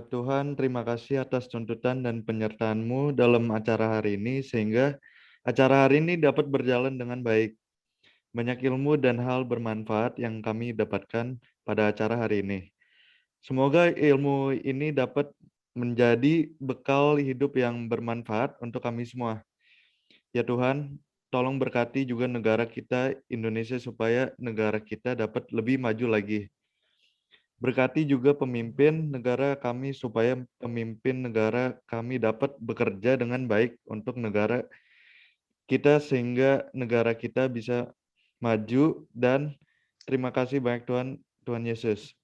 Tuhan, terima kasih atas tuntutan dan penyertaan-Mu dalam acara hari ini, sehingga acara hari ini dapat berjalan dengan baik. Banyak ilmu dan hal bermanfaat yang kami dapatkan pada acara hari ini. Semoga ilmu ini dapat menjadi bekal hidup yang bermanfaat untuk kami semua. Ya Tuhan, tolong berkati juga negara kita, Indonesia, supaya negara kita dapat lebih maju lagi. Berkati juga pemimpin negara kami supaya pemimpin negara kami dapat bekerja dengan baik untuk negara kita sehingga negara kita bisa maju, dan terima kasih banyak Tuhan Yesus.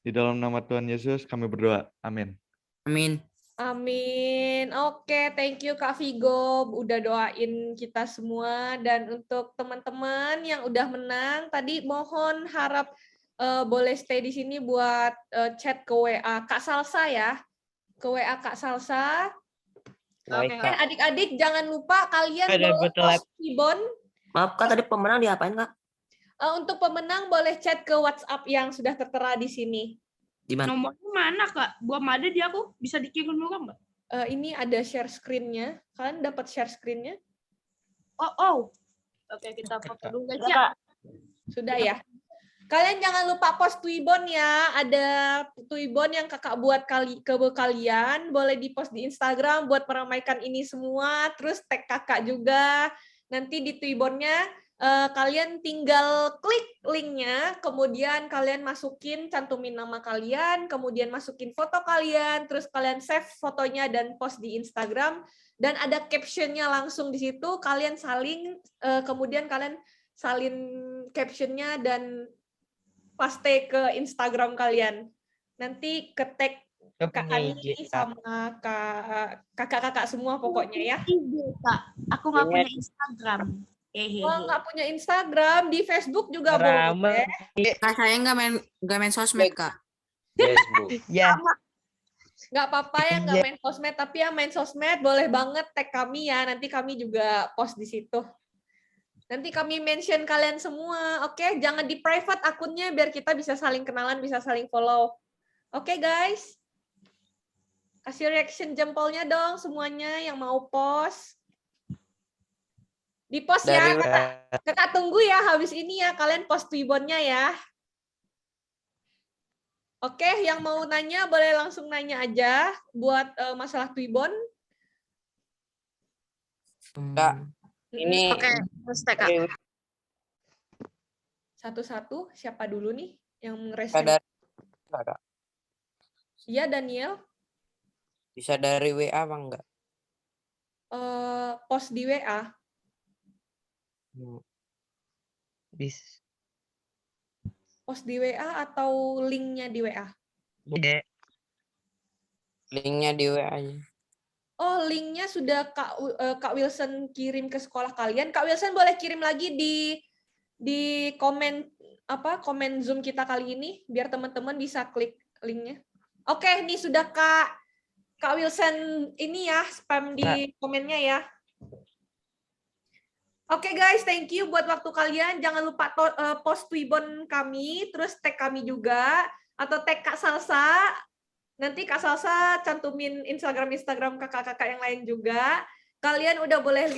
Di dalam nama Tuhan Yesus kami berdoa. Amin. Amin. Amin. Oke, thank you Kak Vigo udah doain kita semua, dan untuk teman-teman yang udah menang tadi mohon harap boleh stay di sini buat chat ke WA Kak Salsa ya. Ke WA Kak Salsa. Baik, Kak. Adik-adik jangan lupa kalian Ada boleh betul. post Ibon. Maaf Kak, tadi pemenang diapain Kak? Untuk pemenang boleh chat ke WhatsApp yang sudah tertera di sini. Di mana? Nomornya mana, Kak? Belum ada di aku. Bisa dikirim dulu nggak? Ini ada share screen-nya. Kalian dapat share screen-nya? Oh. Oke, kita foto dulu guys ya. Sudah ya. Kalian jangan lupa post Twibbon ya. Ada Twibbon yang kakak buat ke kalian. Boleh di-post di Instagram buat meramaikan ini semua. Terus tag kakak juga. Nanti di Twibbonnya kalian tinggal klik linknya. Kemudian kalian masukin, cantumin nama kalian. Kemudian masukin foto kalian. Terus kalian save fotonya dan post di Instagram. Dan ada captionnya langsung di situ. Kalian saling, kemudian kalian salin captionnya dan paste ke Instagram kalian. Nanti ke-tag Nggak Kak punya Ani IG, Kak. sama kakak-kakak semua pokoknya ya. IG, Kak. Aku nggak punya Instagram. Wah, nggak punya Instagram, di Facebook juga boleh. Kak, saya nggak main sosmed, Kak. Facebook. Ya. Nggak apa-apa ya nggak main sosmed, tapi yang main sosmed boleh banget tag kami ya. Nanti kami juga post di situ. Nanti kami mention kalian semua, oke? Jangan di private akunnya biar kita bisa saling kenalan, bisa saling follow. Oke, guys? Kasih reaction jempolnya dong semuanya yang mau post. Di post ya, kakak tunggu ya habis ini ya, kalian post Twibbonnya ya. Oke, yang mau nanya boleh langsung nanya aja buat masalah Twibbon. Kak, ini Oke, Kak. Satu-satu, siapa dulu nih yang bisa ngeresmen? dari Kak. Iya, Daniel. Bisa dari WA apa enggak? Post di WA. Bis. Post di WA atau linknya di WA? Linknya di WA aja. Oh, linknya sudah Kak Wilson kirim ke sekolah kalian. Kak Wilson boleh kirim lagi di komen komen Zoom kita kali ini biar teman-teman bisa klik linknya. Oke, ini sudah Kak Wilson ini ya spam di komennya ya. Oke guys, thank you buat waktu kalian. Jangan lupa post Twibbon kami, terus tag kami juga atau tag Kak Salsa. Nanti Kak Salsa cantumin Instagram kakak-kakak yang lain juga. Kalian udah boleh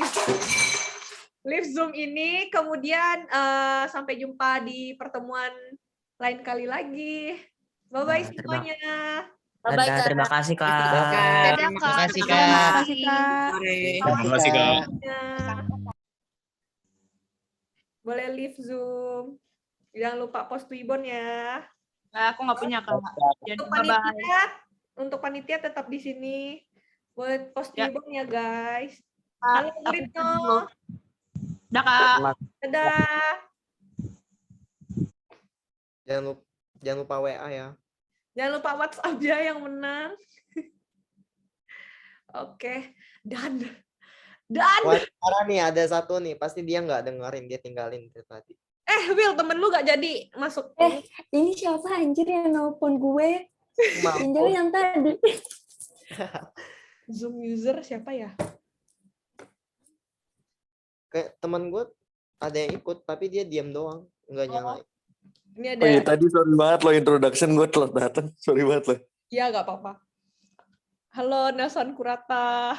live Zoom ini. Kemudian sampai jumpa di pertemuan lain kali lagi. Bye-bye semuanya. Dadah, terima kasih, Kak. Terima kasih, Kak. Terima kasih, Kak. Boleh live Zoom. Jangan lupa post Twibbon ya. Nah, aku nggak punya, Kak. Jadi, Untuk panitia tetap di sini. Boleh post Twibbon ya, guys. Halo, Brito. Udah, Kak. Dadah. Jangan lupa WA ya. Jangan lupa WhatsApp ya yang menang. Oke. Dan Wah, sekarang nih ada satu nih, pasti dia nggak dengerin, dia tinggalin dari tadi. Will, temen lu nggak jadi masuk. Ini siapa anjir yang nelpon gue? Angel yang tadi. Zoom user siapa ya? Kayak teman gue ada yang ikut, tapi dia diam doang, nggak nyalain. Ini ada. Oh iya, tadi sorry banget lo introduction gue telat datang. Sorry banget lo. Iya, nggak apa-apa. Halo, Nelson Kurata.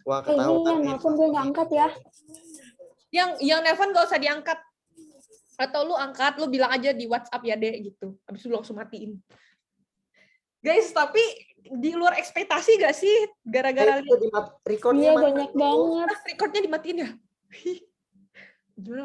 Wah, Yang nelpon gue nggak angkat ya. Yang nelpon nggak usah diangkat. Atau lu angkat, lu bilang aja di WhatsApp ya, Dek, gitu. Habis itu lu langsung matiin. Guys, tapi di luar ekspektasi gak sih? Gara-gara recordnya banyak banget. Recordnya dimatiin ya? Gimana